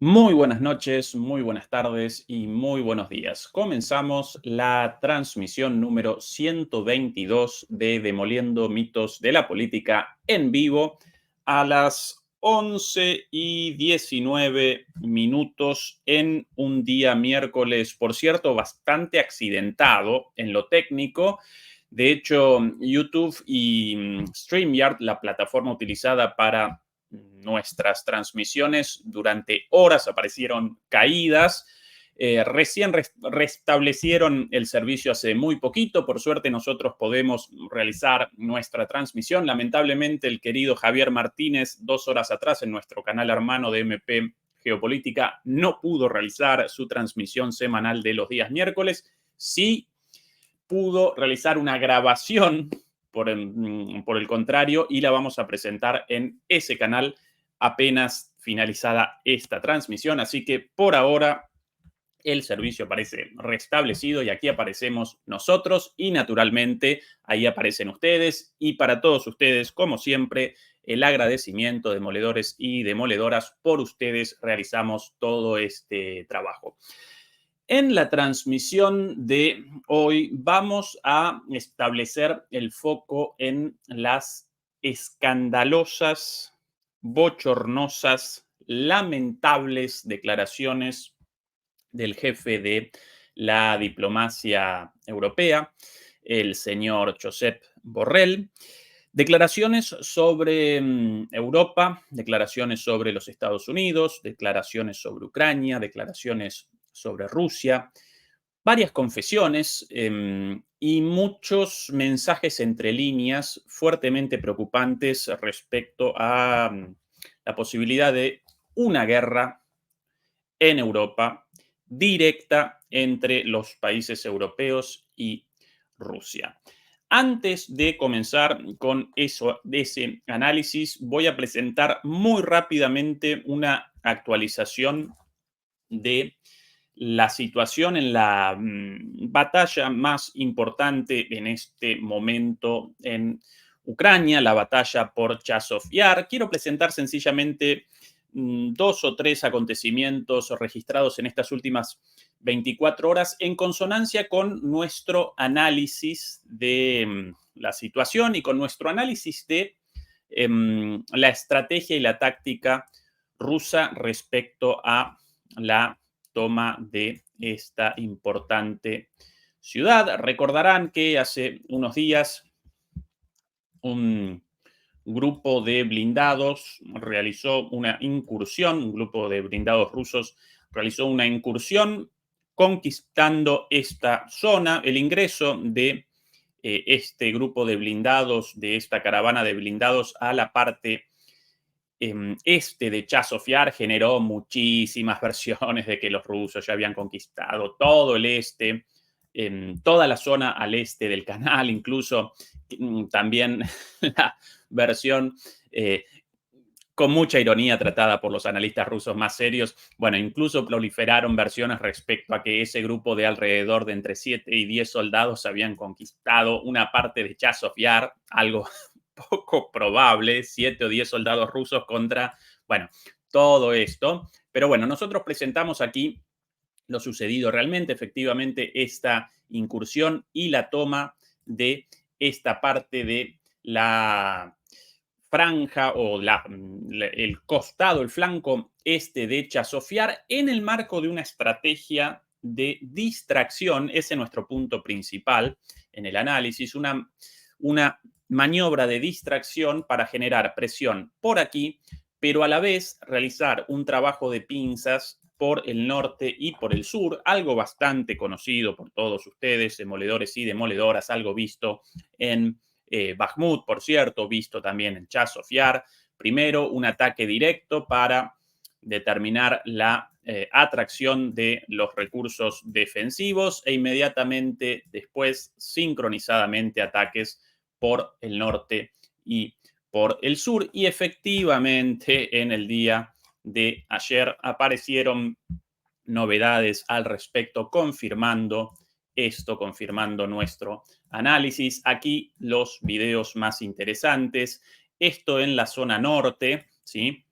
Muy buenas noches, muy buenas tardes y muy buenos días. Comenzamos la transmisión número 122 de Demoliendo Mitos de la Política en vivo a las 11:19 en un día miércoles, por cierto, bastante accidentado en lo técnico. De hecho, YouTube y StreamYard, la plataforma utilizada para nuestras transmisiones, durante horas aparecieron caídas. Recién restablecieron el servicio hace muy poquito. Por suerte nosotros podemos realizar nuestra transmisión. Lamentablemente el querido Javier Martínez, 2 horas atrás en nuestro canal hermano de MP Geopolítica, no pudo realizar su transmisión semanal de los días miércoles. Sí pudo realizar una grabación por el contrario, y la vamos a presentar en ese canal apenas finalizada esta transmisión. Así que por ahora el servicio parece restablecido y aquí aparecemos nosotros y naturalmente ahí aparecen ustedes, y para todos ustedes, como siempre, el agradecimiento, demoledores y demoledoras. Por ustedes realizamos todo este trabajo. En la transmisión de hoy vamos a establecer el foco en las escandalosas, bochornosas, lamentables declaraciones del jefe de la diplomacia europea, el señor Josep Borrell. Declaraciones sobre Europa, declaraciones sobre los Estados Unidos, declaraciones sobre Ucrania, declaraciones sobre Rusia, varias confesiones y muchos mensajes entre líneas fuertemente preocupantes respecto a la posibilidad de una guerra en Europa directa entre los países europeos y Rusia. Antes de comenzar con ese análisis, voy a presentar muy rápidamente una actualización de la situación en la batalla más importante en este momento en Ucrania, la batalla por Chazov Yar. Quiero presentar sencillamente dos o tres acontecimientos registrados en estas últimas 24 horas en consonancia con nuestro análisis de la situación y con nuestro análisis de la estrategia y la táctica rusa respecto a la toma de esta importante ciudad. Recordarán que hace unos días un grupo de blindados realizó una incursión, un grupo de blindados rusos realizó una incursión conquistando esta zona. El ingreso de este grupo de blindados, de esta caravana de blindados a la parte este de Chazov Yar generó muchísimas versiones de que los rusos ya habían conquistado todo el este, toda la zona al este del canal, incluso también la versión con mucha ironía tratada por los analistas rusos más serios. Bueno, incluso proliferaron versiones respecto a que ese grupo de alrededor de entre 7 y 10 soldados habían conquistado una parte de Chazov Yar, algo poco probable, 7 o 10 soldados rusos contra, bueno, todo esto. Pero bueno, nosotros presentamos aquí lo sucedido realmente, efectivamente, esta incursión y la toma de esta parte de la franja o el costado, el flanco este de Chazov Yar, en el marco de una estrategia de distracción. Ese es nuestro punto principal en el análisis, una maniobra de distracción para generar presión por aquí, pero a la vez realizar un trabajo de pinzas por el norte y por el sur, algo bastante conocido por todos ustedes, demoledores y demoledoras, algo visto en Bakhmut, por cierto, visto también en Chazov Yar. Primero, un ataque directo para determinar la atracción de los recursos defensivos e inmediatamente después, sincronizadamente, ataques por el norte y por el sur. Y efectivamente, en el día de ayer aparecieron novedades al respecto, confirmando esto, confirmando nuestro análisis. Aquí los videos más interesantes. Esto en la zona norte, ¿sí?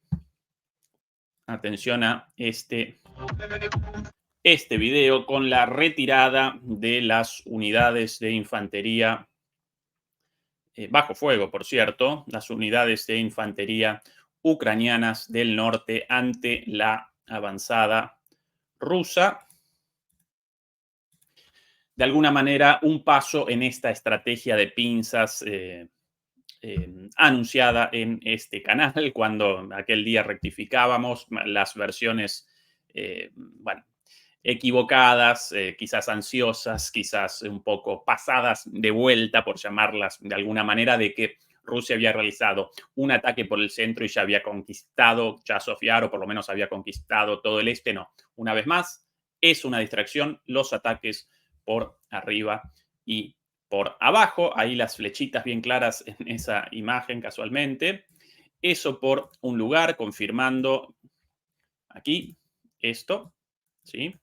Atención a este video con la retirada de las unidades de infantería, bajo fuego, por cierto, las unidades de infantería ucranianas del norte ante la avanzada rusa. De alguna manera, un paso en esta estrategia de pinzas anunciada en este canal, cuando aquel día rectificábamos las versiones, bueno, equivocadas, quizás ansiosas, quizás un poco pasadas de vuelta, por llamarlas de alguna manera, de que Rusia había realizado un ataque por el centro y ya había conquistado Chazov Yar, o por lo menos había conquistado todo el este. No, una vez más, es una distracción los ataques por arriba y por abajo. Ahí las flechitas bien claras en esa imagen casualmente. Eso por un lugar, confirmando aquí esto, ¿sí?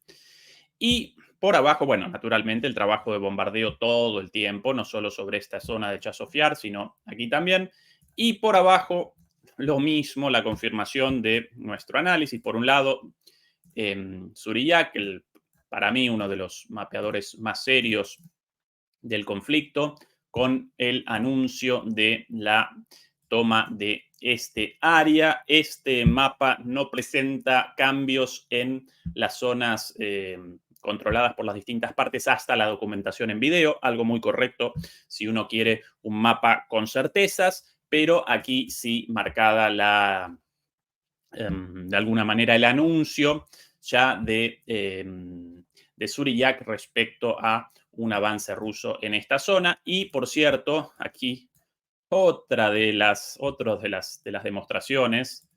Y por abajo, bueno, naturalmente el trabajo de bombardeo todo el tiempo, no solo sobre esta zona de Chazov Yar, sino aquí también. Y por abajo, lo mismo, la confirmación de nuestro análisis. Por un lado, Zuriyak, para mí uno de los mapeadores más serios del conflicto, con el anuncio de la toma de este área. Este mapa no presenta cambios en las zonas controladas por las distintas partes hasta la documentación en video, algo muy correcto si uno quiere un mapa con certezas, pero aquí sí marcada de alguna manera el anuncio ya de Zuriyak respecto a un avance ruso en esta zona. Y por cierto, aquí otras de las demostraciones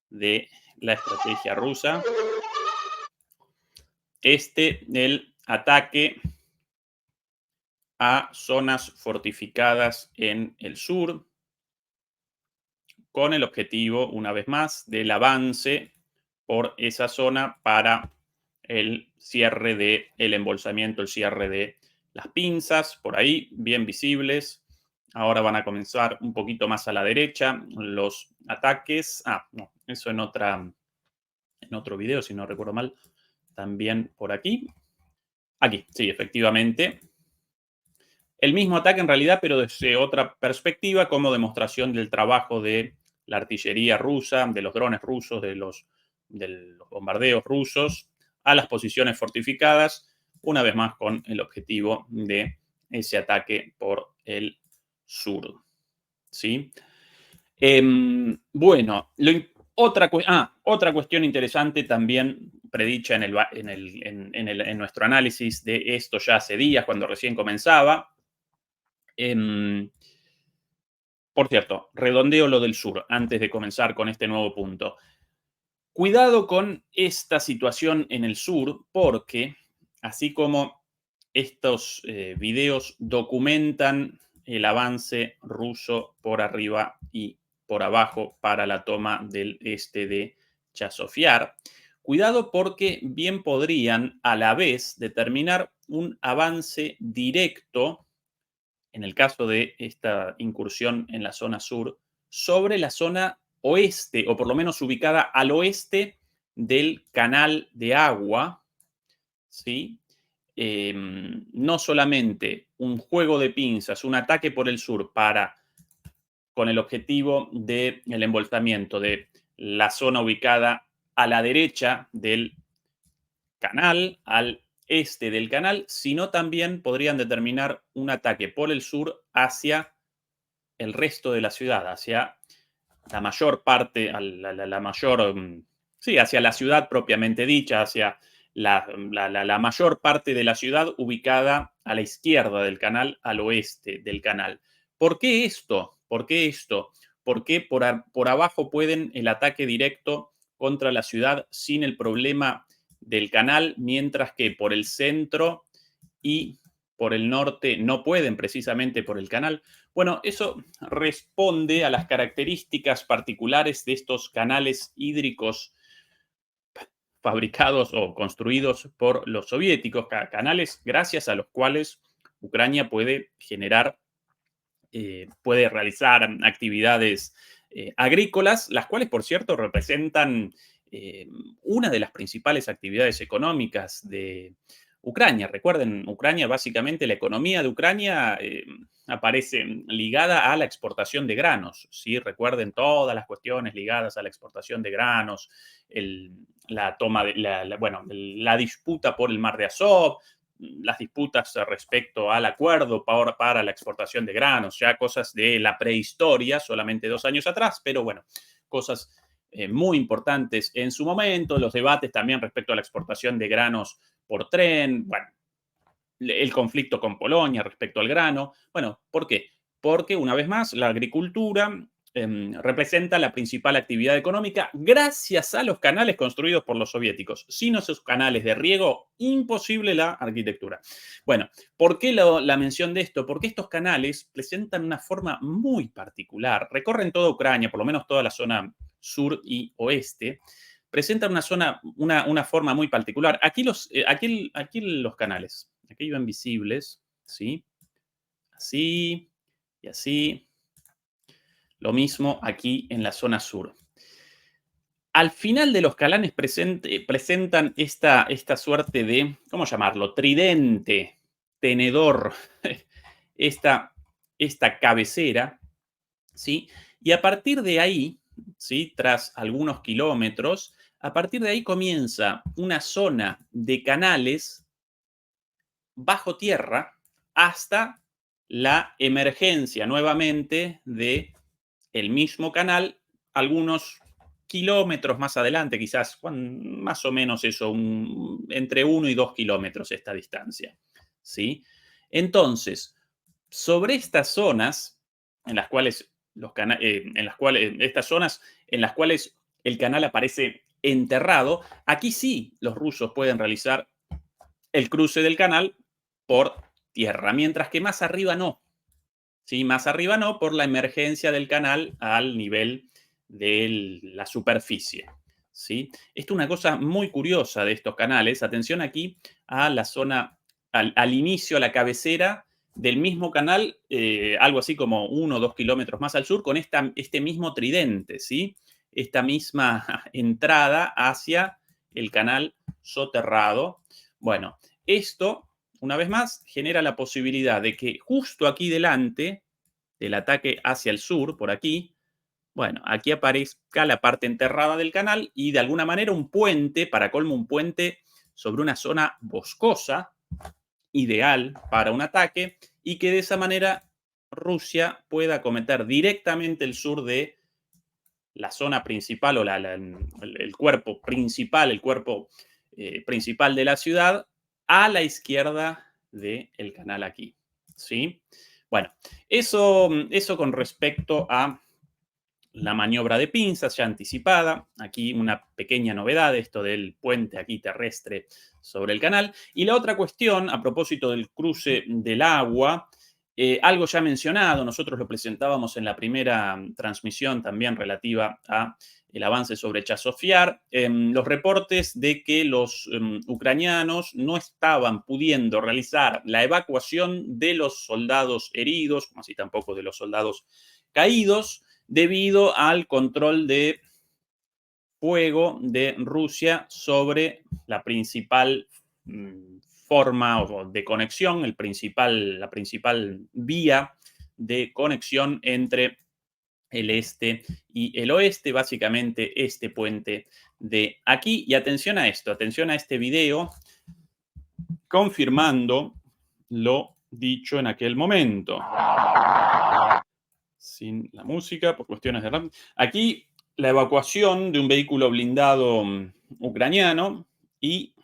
de la estrategia rusa, el ataque a zonas fortificadas en el sur, con el objetivo, una vez más, del avance por esa zona para el cierre del embolsamiento, el cierre de las pinzas, por ahí, bien visibles. Ahora van a comenzar un poquito más a la derecha los ataques. No, eso en otro video, si no recuerdo mal, también por aquí. Aquí, sí, efectivamente. El mismo ataque en realidad, pero desde otra perspectiva, como demostración del trabajo de la artillería rusa, de los drones rusos, de los bombardeos rusos a las posiciones fortificadas, una vez más con el objetivo de ese ataque por el sur. ¿Sí? Bueno, otra cuestión interesante también predicha en nuestro análisis de esto ya hace días, cuando recién comenzaba. Por cierto, redondeo lo del sur antes de comenzar con este nuevo punto. Cuidado con esta situación en el sur, porque así como estos videos documentan el avance ruso por arriba y por abajo para la toma del este de Chazov Yar, cuidado porque bien podrían a la vez determinar un avance directo, en el caso de esta incursión en la zona sur, sobre la zona oeste, o por lo menos ubicada al oeste del canal de agua, ¿sí? No solamente un juego de pinzas, un ataque por el sur con el objetivo del embolsamiento de la zona ubicada a la derecha del canal, al este del canal, sino también podrían determinar un ataque por el sur hacia el resto de la ciudad, hacia la mayor parte, la mayor, sí, hacia la ciudad propiamente dicha, hacia la mayor parte de la ciudad ubicada a la izquierda del canal, al oeste del canal. ¿Por qué esto? ¿Por qué esto? Porque por abajo pueden el ataque directo contra la ciudad sin el problema del canal, mientras que por el centro y por el norte no pueden precisamente por el canal. Bueno, eso responde a las características particulares de estos canales hídricos fabricados o construidos por los soviéticos, canales gracias a los cuales Ucrania puede realizar actividades agrícolas, las cuales, por cierto, representan eh, una de las principales actividades económicas de Ucrania. Recuerden, Ucrania, básicamente, la economía de Ucrania aparece ligada a la exportación de granos. ¿Sí? Recuerden todas las cuestiones ligadas a la exportación de granos, la toma de bueno, la disputa por el mar de Azov, las disputas respecto al acuerdo para la exportación de granos, ya cosas de la prehistoria, solamente 2 años atrás, pero bueno, cosas muy importantes en su momento, los debates también respecto a la exportación de granos por tren, bueno, el conflicto con Polonia respecto al grano. Bueno, ¿por qué? Porque, una vez más, la agricultura representa la principal actividad económica gracias a los canales construidos por los soviéticos. Sin esos canales de riego, imposible la arquitectura. Bueno, ¿por qué la mención de esto? Porque estos canales presentan una forma muy particular. Recorren toda Ucrania, por lo menos toda la zona sur y oeste. Presentan una forma muy particular. Aquí los canales, aquí iban visibles, ¿sí? Así y así. Lo mismo aquí en la zona sur. Al final de los canales presentan esta suerte de, ¿cómo llamarlo? Tridente, tenedor, esta, esta cabecera, ¿sí? Y a partir de ahí, ¿sí? Tras algunos kilómetros, a partir de ahí comienza una zona de canales bajo tierra hasta la emergencia nuevamente de el mismo canal, algunos kilómetros más adelante, quizás más o menos eso, entre 1 y 2 kilómetros esta distancia. ¿Sí? Entonces, sobre estas zonas, en las cuales, estas zonas en las cuales el canal aparece enterrado, aquí sí los rusos pueden realizar el cruce del canal por tierra, mientras que más arriba no. ¿Sí? Más arriba no, por la emergencia del canal al nivel de la superficie. ¿Sí? Esto es una cosa muy curiosa de estos canales. Atención aquí a la zona, al inicio, a la cabecera del mismo canal, algo así como 1 o 2 kilómetros más al sur, con este mismo tridente, ¿sí? Esta misma entrada hacia el canal soterrado. Bueno, esto, una vez más, genera la posibilidad de que justo aquí delante del ataque hacia el sur, por aquí, bueno, aquí aparezca la parte enterrada del canal y de alguna manera un puente, para colmo un puente sobre una zona boscosa, ideal para un ataque, y que de esa manera Rusia pueda acometer directamente el sur de la zona principal o el cuerpo principal, el cuerpo principal de la ciudad, a la izquierda del canal aquí. ¿Sí? Bueno, eso con respecto a la maniobra de pinzas ya anticipada. Aquí una pequeña novedad, esto del puente aquí terrestre sobre el canal. Y la otra cuestión, a propósito del cruce del agua, algo ya mencionado, nosotros lo presentábamos en la primera transmisión también relativa a el avance sobre Chasiv Yar, los reportes de que los ucranianos no estaban pudiendo realizar la evacuación de los soldados heridos, como así tampoco de los soldados caídos, debido al control de fuego de Rusia sobre la principal forma de conexión, la principal vía de conexión entre el este y el oeste, básicamente este puente de aquí. Y atención a esto, atención a este video confirmando lo dicho en aquel momento. Sin la música, por cuestiones de RAM. Aquí la evacuación de un vehículo blindado ucraniano y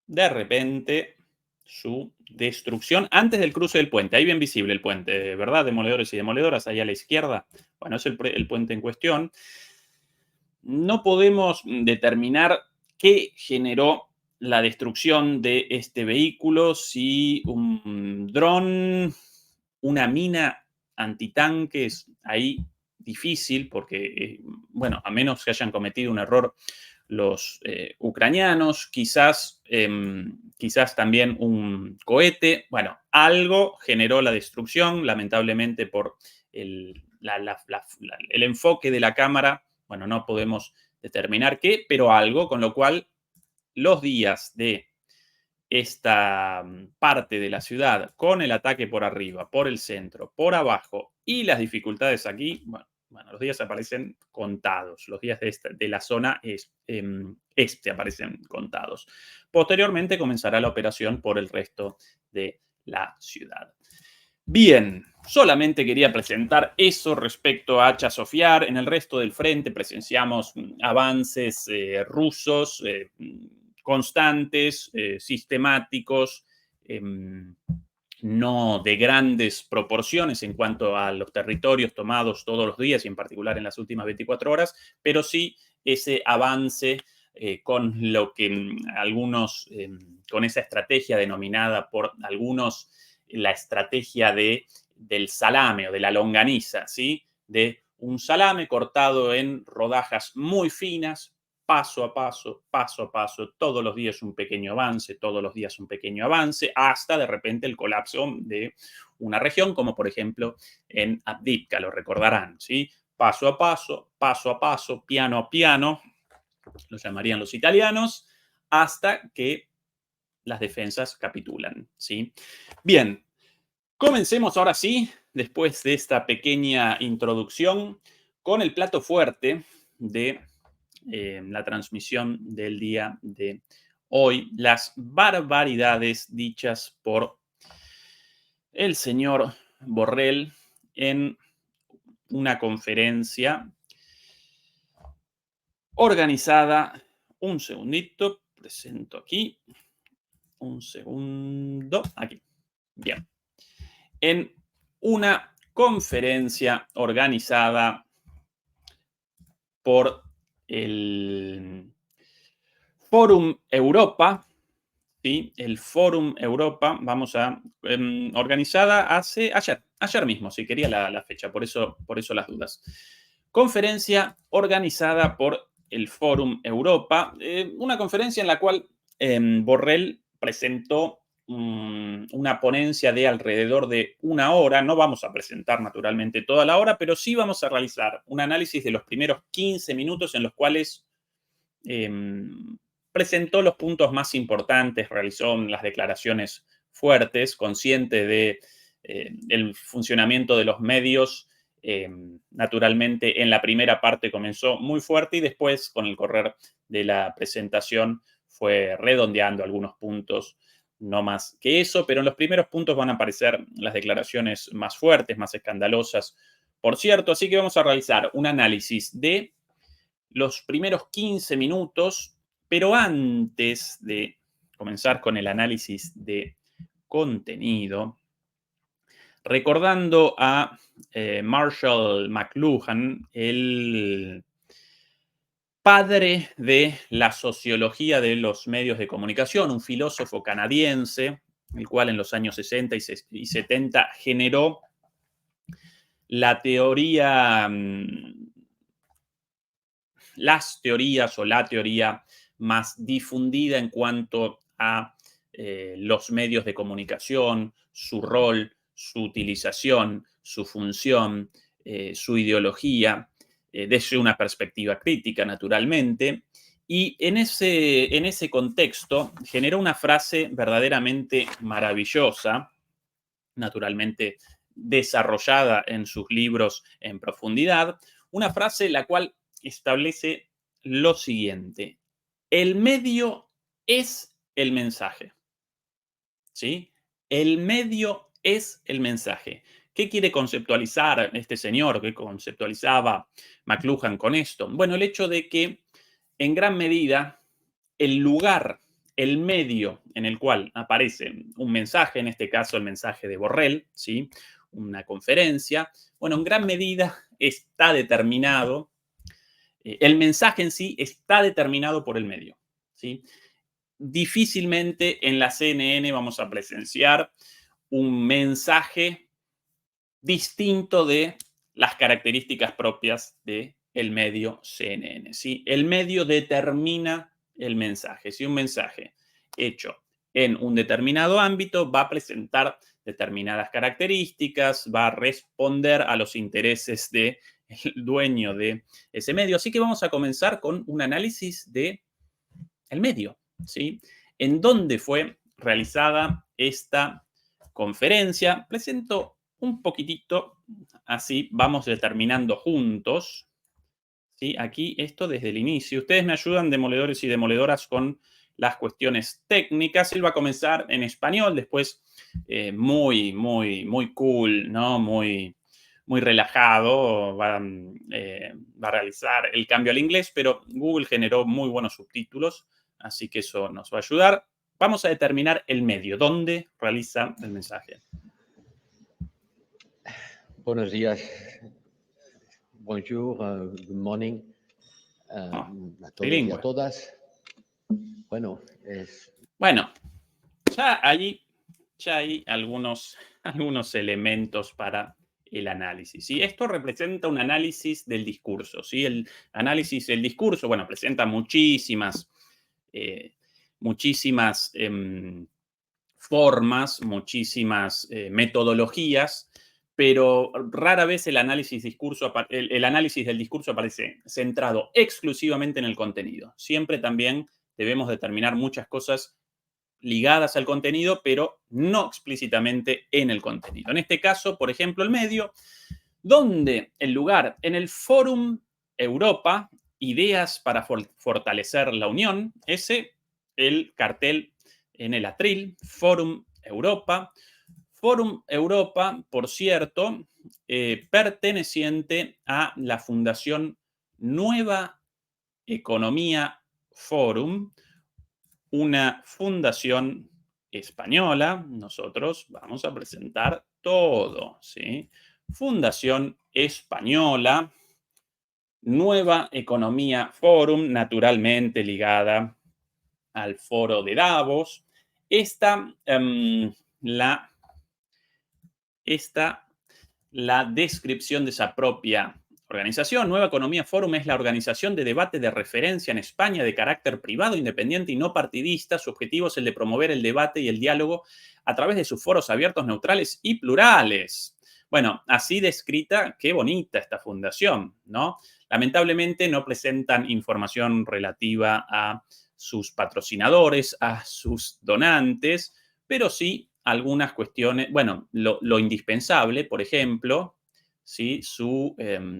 de repente su destrucción antes del cruce del puente. Ahí bien visible el puente, ¿verdad? Demoledores y demoledoras, ahí a la izquierda. Bueno, es el puente en cuestión. No podemos determinar qué generó la destrucción de este vehículo, si un dron, una mina antitanques, ahí difícil, porque, bueno, a menos que hayan cometido un error los ucranianos, quizás también un cohete, bueno, algo generó la destrucción, lamentablemente por el enfoque de la cámara, bueno, no podemos determinar qué, pero algo, con lo cual los días de esta parte de la ciudad con el ataque por arriba, por el centro, por abajo y las dificultades aquí, bueno, los días aparecen contados, los días de la zona este aparecen contados. Posteriormente comenzará la operación por el resto de la ciudad. Bien, solamente quería presentar eso respecto a Chasofiar. En el resto del frente presenciamos avances rusos constantes, sistemáticos, no de grandes proporciones en cuanto a los territorios tomados todos los días y en particular en las últimas 24 horas, pero sí ese avance con lo que algunos, con esa estrategia denominada por algunos la estrategia del salame o de la longaniza, ¿sí? De un salame cortado en rodajas muy finas, paso a paso, todos los días un pequeño avance, todos los días un pequeño avance, hasta de repente el colapso de una región, como por ejemplo en Avdiivka, lo recordarán, ¿sí? Paso a paso, piano a piano, lo llamarían los italianos, hasta que las defensas capitulan, ¿sí? Bien, comencemos ahora sí, después de esta pequeña introducción, con el plato fuerte de la transmisión del día de hoy, las barbaridades dichas por el señor Borrell en una conferencia organizada, un segundito, presento aquí, un segundo, aquí, bien, en una conferencia organizada por el Fórum Europa, ¿sí? El Fórum Europa, organizada ayer mismo, si quería la fecha, por eso las dudas. Conferencia organizada por el Fórum Europa, una conferencia en la cual Borrell presentó una ponencia de alrededor de una hora. No vamos a presentar naturalmente toda la hora, pero sí vamos a realizar un análisis de los primeros 15 minutos en los cuales presentó los puntos más importantes, realizó las declaraciones fuertes, consciente de el funcionamiento de los medios. Naturalmente, en la primera parte comenzó muy fuerte y después, con el correr de la presentación, fue redondeando algunos puntos, no más que eso, pero en los primeros puntos van a aparecer las declaraciones más fuertes, más escandalosas, por cierto. Así que vamos a realizar un análisis de los primeros 15 minutos, pero antes de comenzar con el análisis de contenido, recordando a Marshall McLuhan, el padre de la sociología de los medios de comunicación, un filósofo canadiense, el cual en los años 60 y 70 generó la teoría, las teorías o la teoría más difundida en cuanto a los medios de comunicación, su rol, su utilización, su función, su ideología, desde una perspectiva crítica, naturalmente. Y en ese contexto generó una frase verdaderamente maravillosa, naturalmente desarrollada en sus libros en profundidad, una frase la cual establece lo siguiente: el medio es el mensaje, ¿sí? El medio es el mensaje. ¿Qué quiere conceptualizar este señor? ¿Qué conceptualizaba McLuhan con esto? Bueno, el hecho de que en gran medida el lugar, el medio en el cual aparece un mensaje, en este caso el mensaje de Borrell, ¿sí? Una conferencia, bueno, en gran medida está determinado, el mensaje en sí está determinado por el medio, ¿sí? Difícilmente en la CNN vamos a presenciar un mensaje distinto de las características propias del medio CNN, ¿sí? El medio determina el mensaje. Si un mensaje hecho en un determinado ámbito va a presentar determinadas características, va a responder a los intereses del dueño de ese medio. Así que vamos a comenzar con un análisis del medio, ¿sí? ¿En dónde fue realizada esta conferencia? Presento un poquitito, así vamos determinando juntos, ¿sí? Aquí esto desde el inicio. Ustedes me ayudan, demoledores y demoledoras, con las cuestiones técnicas. Él va a comenzar en español, después muy cool, ¿no? Muy relajado, va a realizar el cambio al inglés, pero Google generó muy buenos subtítulos, así que eso nos va a ayudar. Vamos a determinar el medio, dónde realiza el mensaje. Buenos días. Bonjour, good morning a todos y a todas. Bueno, Bueno, ya hay algunos elementos para el análisis. ¿Sí? Esto representa un análisis del discurso. ¿Sí? El análisis del discurso, bueno, presenta muchísimas formas, muchísimas metodologías, pero rara vez el análisis del discurso aparece centrado exclusivamente en el contenido. Siempre también debemos determinar muchas cosas ligadas al contenido, pero no explícitamente en el contenido. En este caso, por ejemplo, el medio, donde el lugar en el Fórum Europa, ideas para fortalecer la unión, el cartel en el atril, Fórum Europa. Fórum Europa, por cierto, perteneciente a la Fundación Nueva Economía Forum, una fundación española. Nosotros vamos a presentar todo, ¿sí? Fundación española, Nueva Economía Forum, naturalmente ligada al foro de Davos. La descripción de esa propia organización. Nueva Economía Forum es la organización de debate de referencia en España de carácter privado, independiente y no partidista. Su objetivo es el de promover el debate y el diálogo a través de sus foros abiertos, neutrales y plurales. Bueno, así descrita, qué bonita esta fundación, ¿no? Lamentablemente no presentan información relativa a sus patrocinadores, a sus donantes, pero sí algunas cuestiones, bueno, lo indispensable, por ejemplo, ¿sí? Su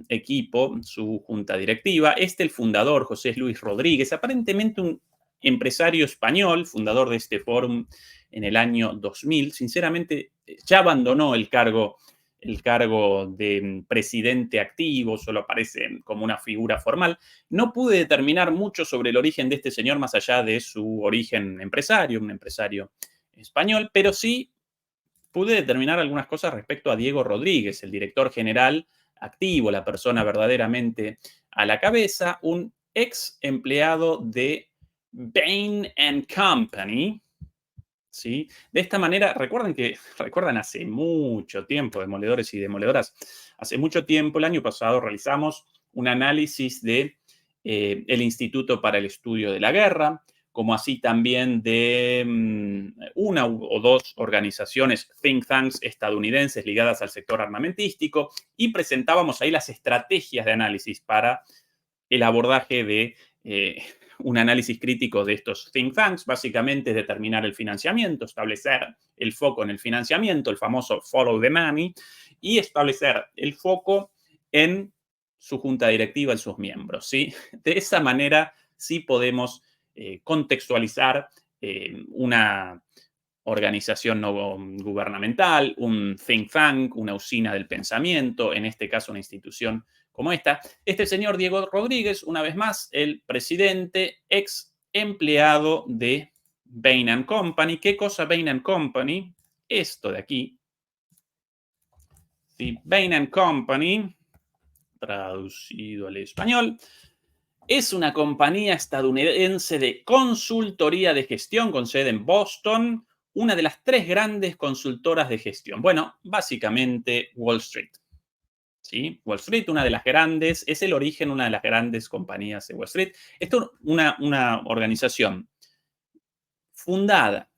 equipo, su junta directiva. El fundador, José Luis Rodríguez, aparentemente un empresario español, fundador de este foro en el año 2000. Sinceramente, ya abandonó el cargo de presidente activo, solo aparece como una figura formal. No pude determinar mucho sobre el origen de este señor, más allá de su origen empresario, un empresario español, pero sí pude determinar algunas cosas respecto a Diego Rodríguez, el director general activo, la persona verdaderamente a la cabeza, un ex empleado de Bain & Company, ¿sí? De esta manera, recuerdan hace mucho tiempo, demoledores y demoledoras, hace mucho tiempo, el año pasado, realizamos un análisis de el Instituto para el Estudio de la Guerra, como así también de una o dos organizaciones think tanks estadounidenses ligadas al sector armamentístico, y presentábamos ahí las estrategias de análisis para el abordaje de un análisis crítico de estos think tanks. Básicamente es determinar el financiamiento, establecer el foco en el financiamiento, el famoso follow the money, y establecer el foco en su junta directiva, en sus miembros, ¿sí? De esa manera sí podemos contextualizar una organización no gubernamental, un think tank, una usina del pensamiento, en este caso una institución como esta. Este señor Diego Rodríguez, una vez más, el presidente, ex empleado de Bain & Company. ¿Qué cosa Bain & Company? Esto de aquí. Sí, Bain & Company, traducido al español, es una compañía estadounidense de consultoría de gestión con sede en Boston, una de las 3 grandes consultoras de gestión. Bueno, básicamente Wall Street. ¿Sí? Wall Street, una de las grandes, es el origen, una de las grandes compañías de Wall Street. Esto es una organización fundada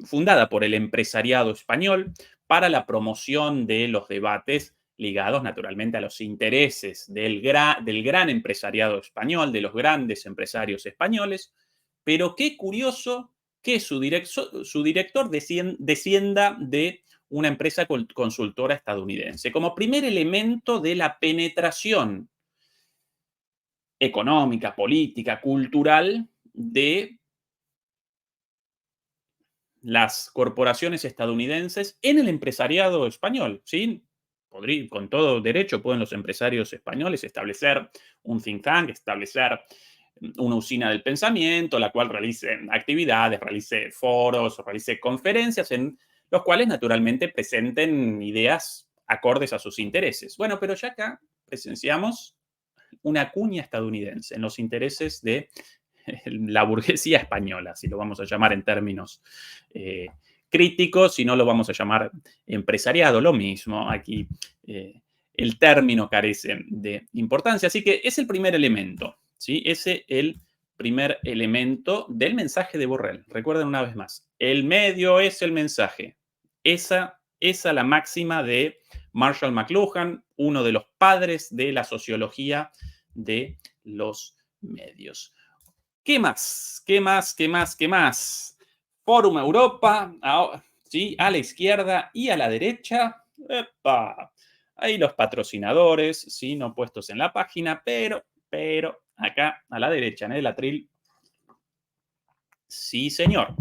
fundada por el empresariado español para la promoción de los debates ligados naturalmente a los intereses del gran empresariado español, de los grandes empresarios españoles, pero qué curioso que su director descienda de una empresa consultora estadounidense, como primer elemento de la penetración económica, política, cultural de las corporaciones estadounidenses en el empresariado español, ¿sí? Con todo derecho pueden los empresarios españoles establecer un think tank, establecer una usina del pensamiento, la cual realice actividades, realice foros, realice conferencias en los cuales naturalmente presenten ideas acordes a sus intereses. Bueno, pero ya acá presenciamos una cuña estadounidense en los intereses de la burguesía española, si lo vamos a llamar en términos críticos, si no lo vamos a llamar empresariado, lo mismo. Aquí el término carece de importancia, así que es el primer elemento, ¿sí? Ese es el primer elemento del mensaje de Borrell. Recuerden una vez más, el medio es el mensaje. Esa la máxima de Marshall McLuhan, uno de los padres de la sociología de los medios. ¿Qué más? ¿Qué más? ¿Qué más? ¿Qué más? Fórum Europa, ¿sí? A la izquierda y a la derecha. ¡Epa! Ahí los patrocinadores, ¿sí? No puestos en la página, pero acá a la derecha, en el atril. Sí, señor.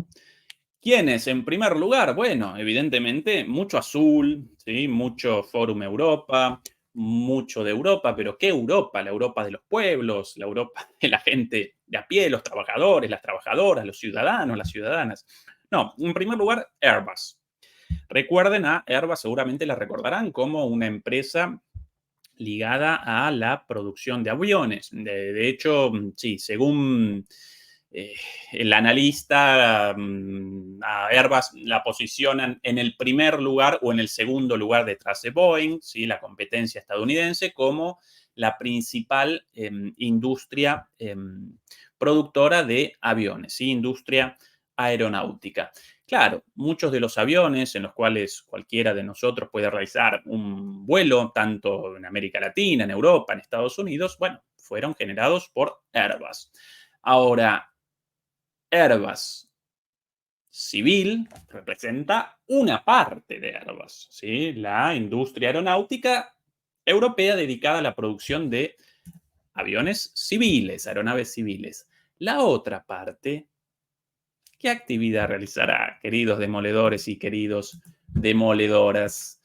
¿Quiénes? En primer lugar, bueno, evidentemente mucho azul, ¿sí? Mucho Fórum Europa, mucho de Europa, pero ¿qué Europa? La Europa de los pueblos, la Europa de la gente de a pie, los trabajadores, las trabajadoras, los ciudadanos, las ciudadanas. No, en primer lugar, Airbus. Recuerden a Airbus, seguramente la recordarán como una empresa ligada a la producción de aviones. De hecho, sí, según el analista, a Airbus la posicionan en el primer lugar o en el segundo lugar detrás de Boeing, ¿sí? La competencia estadounidense, como la principal industria productora de aviones, ¿sí? Industria aeronáutica. Claro, muchos de los aviones en los cuales cualquiera de nosotros puede realizar un vuelo, tanto en América Latina, en Europa, en Estados Unidos, bueno, fueron generados por Airbus. Ahora, Airbus civil representa una parte de Airbus, ¿sí? La industria aeronáutica europea dedicada a la producción de aviones civiles, aeronaves civiles. La otra parte, ¿qué actividad realizará, queridos demoledores y queridos demoledoras?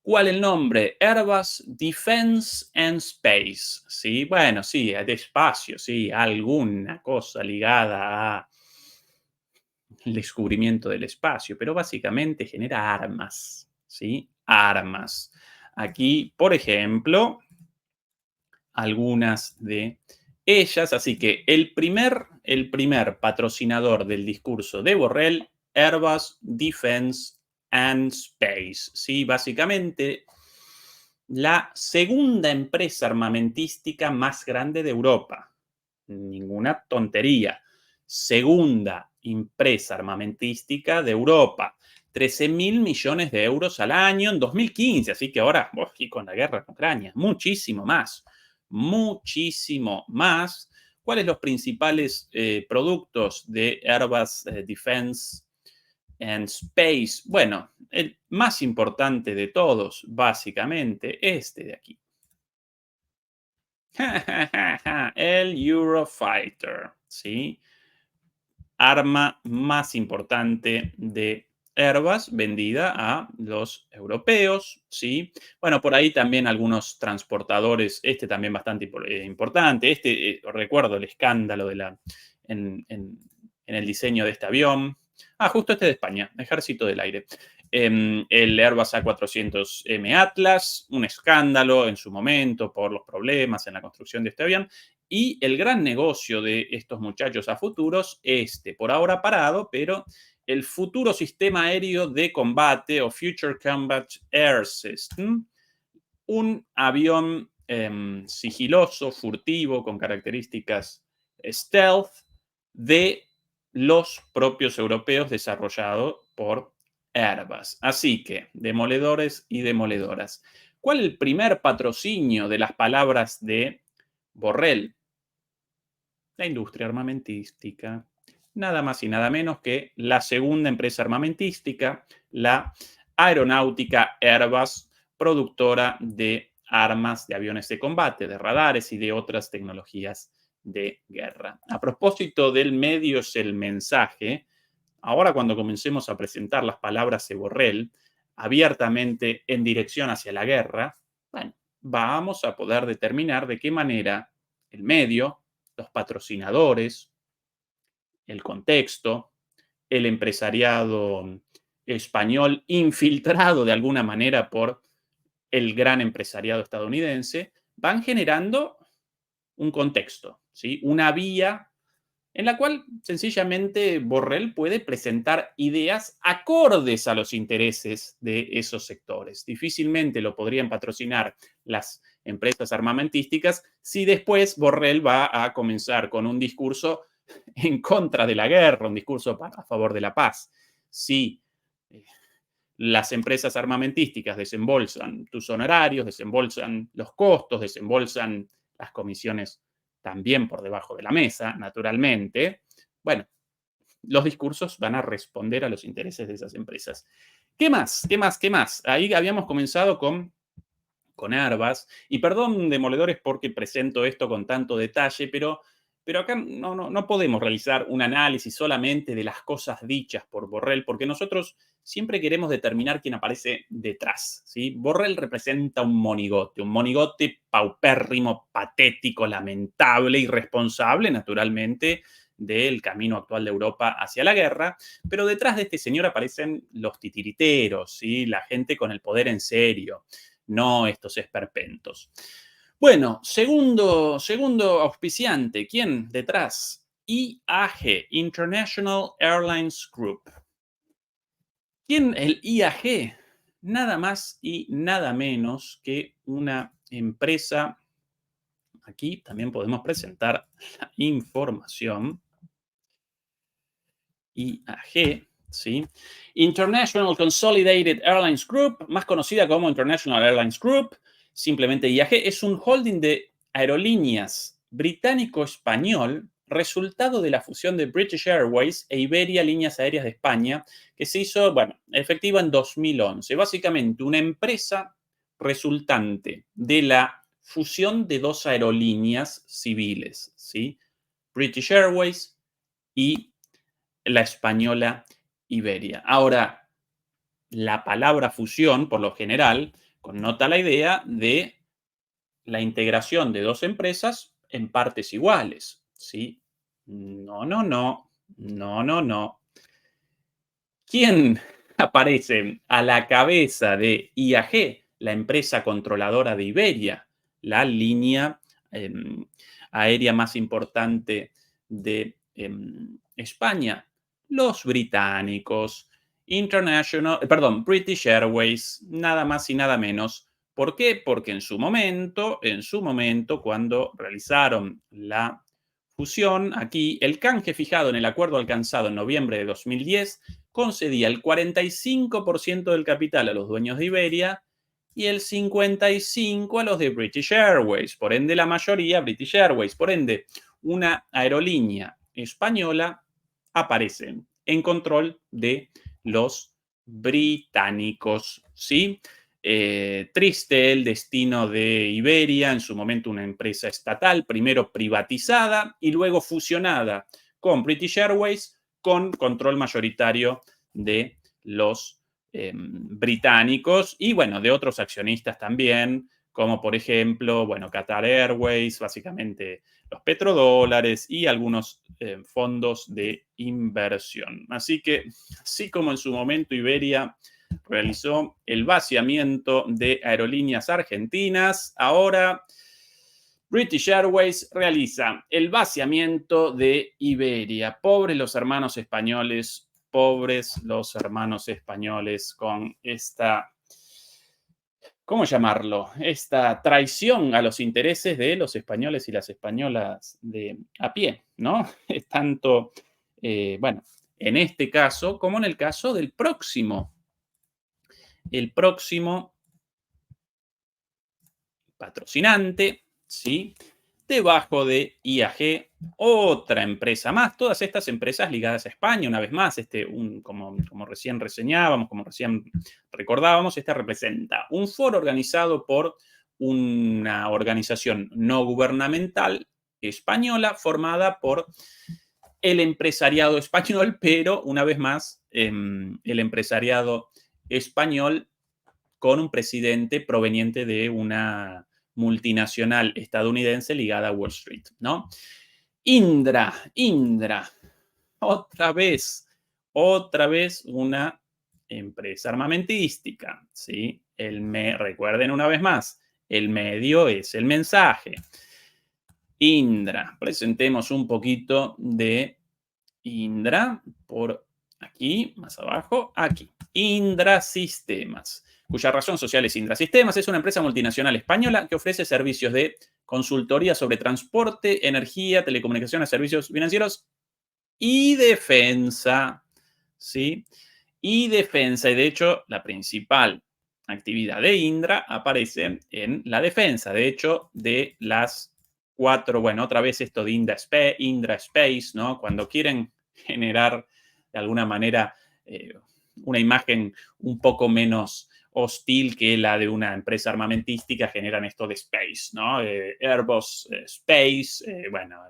¿Cuál el nombre? Airbus Defense and Space. Sí, bueno, sí, de espacio, sí, alguna cosa ligada a el descubrimiento del espacio, pero básicamente genera armas, ¿sí? Armas. Aquí, por ejemplo, algunas de ellas. Así que el primer patrocinador del discurso de Borrell, Airbus Defense and Space. ¿Sí? Básicamente, la segunda empresa armamentística más grande de Europa. Ninguna tontería. Segunda empresa armamentística de Europa. 13.000 millones de euros al año en 2015. Así que ahora, y con la guerra en Ucrania, muchísimo más. Muchísimo más. ¿Cuáles los principales productos de Airbus Defense and Space? Bueno, el más importante de todos, básicamente, este de aquí. El Eurofighter, ¿sí? Arma más importante de Airbus vendida a los europeos, ¿sí? Bueno, por ahí también algunos transportadores, este también bastante importante, recuerdo el escándalo en el diseño de este avión. Justo este de España, Ejército del Aire. El Airbus A400M Atlas, un escándalo en su momento por los problemas en la construcción de este avión. Y el gran negocio de estos muchachos a futuros, por ahora parado, pero el futuro sistema aéreo de combate o Future Combat Air System, un avión sigiloso, furtivo, con características stealth, de los propios europeos desarrollado por Airbus. Así que, demoledores y demoledoras. ¿Cuál es el primer patrocinio de las palabras de Borrell? La industria armamentística. Nada más y nada menos que la segunda empresa armamentística, la aeronáutica Airbus, productora de armas de aviones de combate, de radares y de otras tecnologías de guerra. A propósito del medio es el mensaje. Ahora cuando comencemos a presentar las palabras de Borrell abiertamente en dirección hacia la guerra, bueno, vamos a poder determinar de qué manera el medio, los patrocinadores, el contexto, el empresariado español infiltrado de alguna manera por el gran empresariado estadounidense, van generando un contexto, ¿sí? Una vía en la cual sencillamente Borrell puede presentar ideas acordes a los intereses de esos sectores. Difícilmente lo podrían patrocinar las empresas armamentísticas si después Borrell va a comenzar con un discurso en contra de la guerra, un discurso a favor de la paz. Si las empresas armamentísticas desembolsan tus honorarios, desembolsan los costos, desembolsan las comisiones también por debajo de la mesa, naturalmente, bueno, los discursos van a responder a los intereses de esas empresas. ¿Qué más? ¿Qué más? ¿Qué más? Ahí habíamos comenzado con Airbus, y perdón, demoledores, porque presento esto con tanto detalle, pero acá no podemos realizar un análisis solamente de las cosas dichas por Borrell, porque nosotros siempre queremos determinar quién aparece detrás, ¿sí? Borrell representa un monigote paupérrimo, patético, lamentable, irresponsable, naturalmente, del camino actual de Europa hacia la guerra, pero detrás de este señor aparecen los titiriteros, ¿sí? La gente con el poder en serio, no estos esperpentos. Bueno, segundo auspiciante, ¿quién detrás? IAG, International Airlines Group. ¿Quién? El IAG, nada más y nada menos que una empresa. Aquí también podemos presentar la información. IAG, ¿sí? International Consolidated Airlines Group, más conocida como International Airlines Group, simplemente IAG, es un holding de aerolíneas británico-español, resultado de la fusión de British Airways e Iberia Líneas Aéreas de España, que se hizo, bueno, efectiva en 2011. Básicamente una empresa resultante de la fusión de dos aerolíneas civiles, ¿sí? British Airways y la española Iberia. Ahora, la palabra fusión, por lo general, connota la idea de la integración de dos empresas en partes iguales, ¿sí? No. ¿Quién aparece a la cabeza de IAG, la empresa controladora de Iberia, la línea aérea más importante de España? Los británicos, British Airways, nada más y nada menos. ¿Por qué? Porque en su momento, cuando realizaron la fusión, aquí el canje fijado en el acuerdo alcanzado en noviembre de 2010 concedía el 45% del capital a los dueños de Iberia y el 55% a los de British Airways. Por ende, la mayoría British Airways. Por ende, una aerolínea española aparece en control de los británicos, ¿sí? Triste el destino de Iberia, en su momento una empresa estatal, primero privatizada y luego fusionada con British Airways, con control mayoritario de los británicos y, bueno, de otros accionistas también, como por ejemplo, bueno, Qatar Airways, básicamente los petrodólares y algunos fondos de inversión. Así que, así como en su momento Iberia realizó el vaciamiento de aerolíneas argentinas, ahora British Airways realiza el vaciamiento de Iberia. Pobres los hermanos españoles con esta, ¿cómo llamarlo? Esta traición a los intereses de los españoles y las españolas de a pie, ¿no? Tanto bueno, en este caso, como en el caso del próximo. El próximo patrocinante, ¿sí? Debajo de IAG, otra empresa más. Todas estas empresas ligadas a España, una vez más, como recién reseñábamos, como recién recordábamos, representa un foro organizado por una organización no gubernamental española formada por el empresariado español, pero una vez más, el empresariado español con un presidente proveniente de una multinacional estadounidense ligada a Wall Street, ¿no? Indra, otra vez una empresa armamentística, ¿sí? Recuerden una vez más, el medio es el mensaje. Indra, presentemos un poquito de Indra por aquí, más abajo, aquí. Indra Sistemas, cuya razón social es Indra Sistemas, es una empresa multinacional española que ofrece servicios de consultoría sobre transporte, energía, telecomunicaciones, servicios financieros y defensa, ¿sí? Y defensa, y de hecho, la principal actividad de Indra aparece en la defensa. De hecho, de las 4, bueno, otra vez esto de Indra Space, ¿no? Cuando quieren generar de alguna manera una imagen un poco menos hostil que la de una empresa armamentística, generan esto de Space, ¿no? Airbus Space, bueno,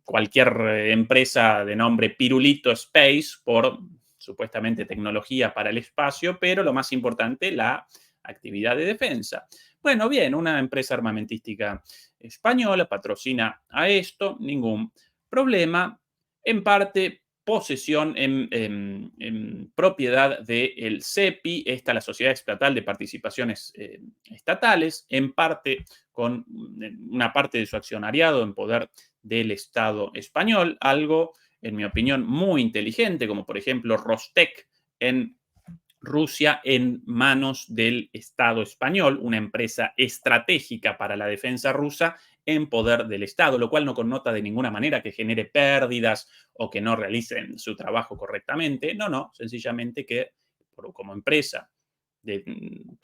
cualquier empresa de nombre Pirulito Space por supuestamente tecnología para el espacio, pero lo más importante, la actividad de defensa. Bueno, bien, una empresa armamentística española patrocina a esto, ningún problema. En parte, posesión en propiedad del CEPI, esta la Sociedad Estatal de Participaciones Estatales, en parte con una parte de su accionariado en poder del Estado español, algo, en mi opinión, muy inteligente, como por ejemplo Rostec en Rusia en manos del Estado español, una empresa estratégica para la defensa rusa en poder del Estado, lo cual no connota de ninguna manera que genere pérdidas o que no realicen su trabajo correctamente. No, sencillamente que como empresa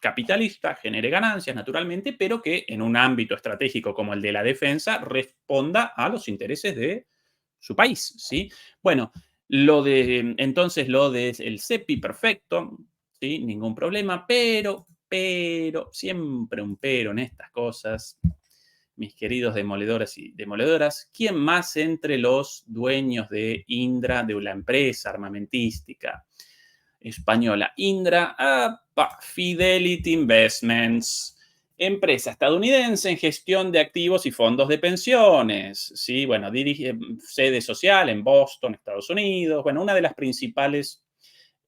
capitalista genere ganancias, naturalmente, pero que en un ámbito estratégico como el de la defensa responda a los intereses de su país, ¿sí? Bueno, entonces lo del CEPI, perfecto, ¿sí? Ningún problema, pero, siempre un pero en estas cosas, mis queridos demoledores y demoledoras, ¿quién más entre los dueños de Indra, de la empresa armamentística española Indra? Fidelity Investments, empresa estadounidense en gestión de activos y fondos de pensiones. Sí, bueno, dirige sede social en Boston, Estados Unidos. Bueno, una de las principales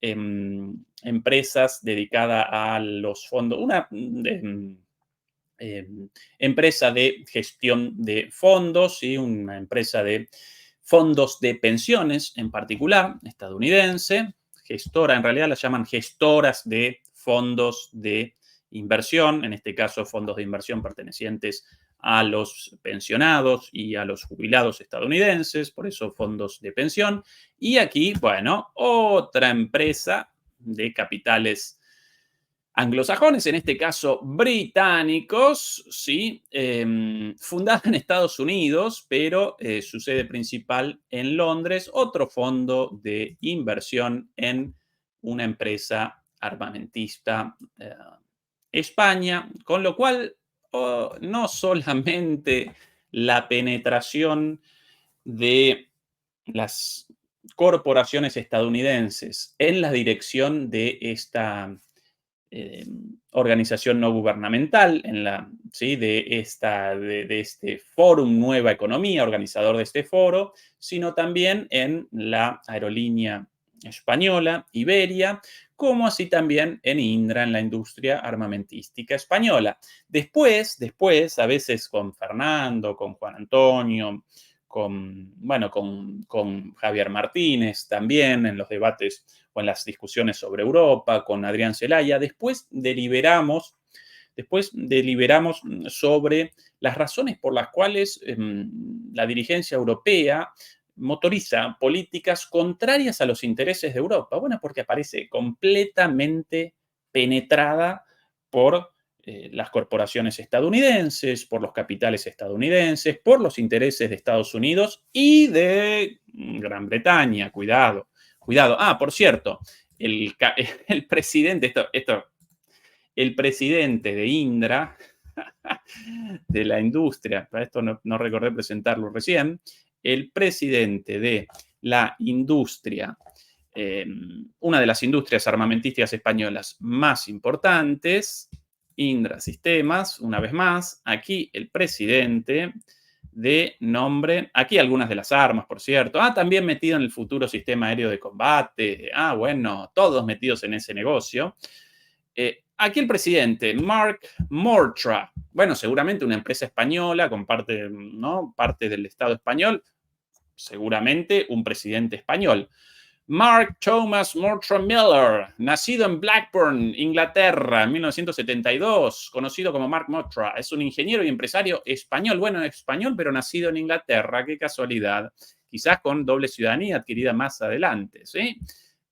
empresas dedicada a los fondos, una empresa de gestión de fondos, ¿sí? Una empresa de fondos de pensiones en particular, estadounidense, gestora, en realidad las llaman gestoras de fondos de inversión, en este caso fondos de inversión pertenecientes a los pensionados y a los jubilados estadounidenses, por eso fondos de pensión. Y aquí, bueno, otra empresa de capitales anglosajones, en este caso británicos, ¿sí? Fundada en Estados Unidos, pero su sede principal en Londres, otro fondo de inversión en una empresa armamentista España, con lo cual no solamente la penetración de las corporaciones estadounidenses en la dirección de esta organización no gubernamental, ¿sí? de este Fórum Nueva Economía, organizador de este foro, sino también en la aerolínea española, Iberia, como así también en Indra, en la industria armamentística española. Después, a veces con Fernando, con Juan Antonio, con Javier Martínez también en los debates o en las discusiones sobre Europa, con Adrián Celaya. Después deliberamos sobre las razones por las cuales la dirigencia europea motoriza políticas contrarias a los intereses de Europa. Bueno, porque aparece completamente penetrada por las corporaciones estadounidenses, por los capitales estadounidenses, por los intereses de Estados Unidos y de Gran Bretaña. Cuidado, cuidado. Ah, por cierto, el presidente, el presidente de Indra, de la industria, para esto no recordé presentarlo recién, el presidente de la industria, una de las industrias armamentísticas españolas más importantes, Indra Sistemas, una vez más, aquí el presidente de nombre, aquí algunas de las armas, por cierto, también metido en el futuro sistema aéreo de combate, bueno, todos metidos en ese negocio. Aquí el presidente, Mark Mortra, bueno, seguramente una empresa española con parte, ¿no? Parte del Estado español, seguramente un presidente español. Mark Thomas Mortra Miller, nacido en Blackburn, Inglaterra, en 1972, conocido como Mark Mortra, es un ingeniero y empresario español, bueno, español, pero nacido en Inglaterra, qué casualidad, quizás con doble ciudadanía adquirida más adelante, ¿sí?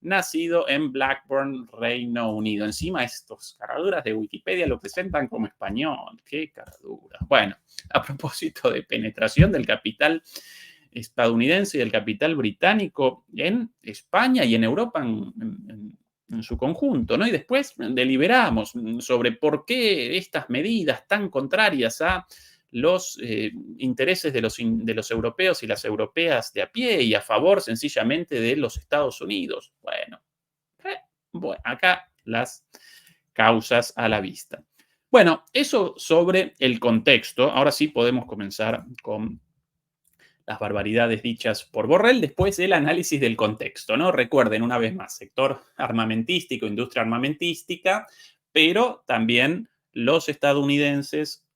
Nacido en Blackburn, Reino Unido. Encima estos caraduras de Wikipedia lo presentan como español, qué caradura. Bueno, a propósito de penetración del capital estadounidense y el capital británico en España y en Europa en su conjunto, ¿no? Y después deliberamos sobre por qué estas medidas tan contrarias a los intereses de los europeos y las europeas de a pie y a favor sencillamente de los Estados Unidos. Bueno, acá las causas a la vista. Bueno, eso sobre el contexto. Ahora sí podemos comenzar con las barbaridades dichas por Borrell, después el análisis del contexto, ¿no? Recuerden, una vez más, sector armamentístico, industria armamentística, pero también los estadounidenses,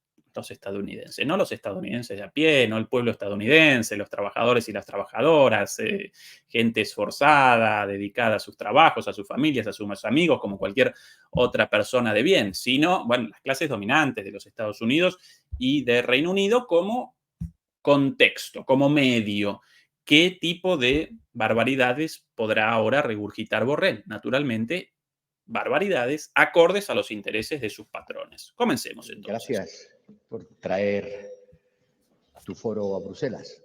no los estadounidenses de a pie, no el pueblo estadounidense, los trabajadores y las trabajadoras, gente esforzada, dedicada a sus trabajos, a sus familias, a sus amigos, como cualquier otra persona de bien, sino, bueno, las clases dominantes de los Estados Unidos y de Reino Unido como contexto, como medio. ¿Qué tipo de barbaridades podrá ahora regurgitar Borrell? Naturalmente, barbaridades acordes a los intereses de sus patrones. Comencemos entonces. Gracias por traer tu foro a Bruselas.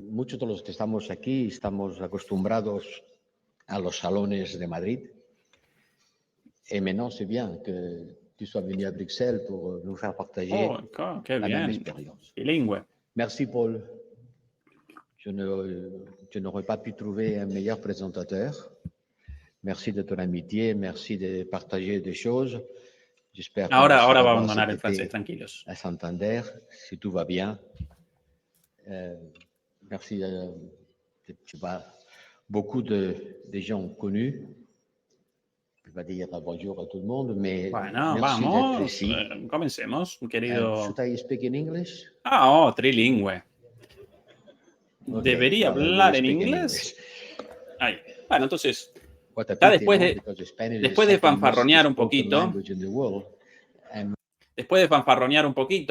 Muchos de los que estamos aquí estamos acostumbrados a los salones de Madrid. Et maintenant, c'est bien que tu sois venu à Bruxelles pour nous faire partager la même expérience. Bilingüe. Merci, Paul. Je n'aurais pas pu trouver un meilleur présentateur. Merci de ton amitié, merci de partager des choses. J'espère ahora va a abandonar el francés, tranquilos. À Santander, si tout va bien. Merci. Je vois beaucoup de gens connus. Je vais dire bonjour à tout le monde, mais bueno, merci d'être ici. Comencemos, querido. Should I speak in English? Trilingüe. Okay, ¿Debería hablar en inglés? Ahí. Bueno, entonces, ya después de fanfarronear un poquito,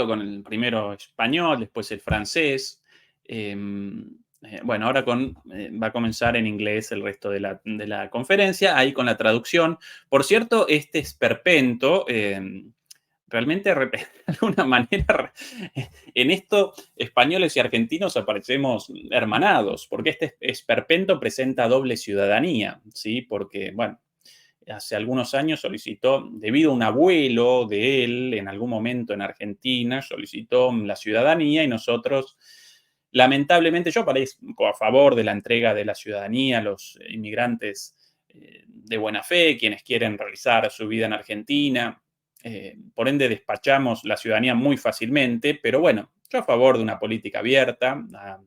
con el primero español, después el francés, bueno, ahora va a comenzar en inglés el resto de la conferencia, ahí con la traducción. Por cierto, este esperpento, realmente, de alguna manera, en esto españoles y argentinos aparecemos hermanados, porque este esperpento presenta doble ciudadanía, ¿sí? Porque, bueno, hace algunos años solicitó, debido a un abuelo de él, en algún momento en Argentina, solicitó la ciudadanía y nosotros, lamentablemente, yo parezco a favor de la entrega de la ciudadanía a los inmigrantes de buena fe, quienes quieren realizar su vida en Argentina. Por ende, despachamos la ciudadanía muy fácilmente, pero bueno, yo a favor de una política abierta a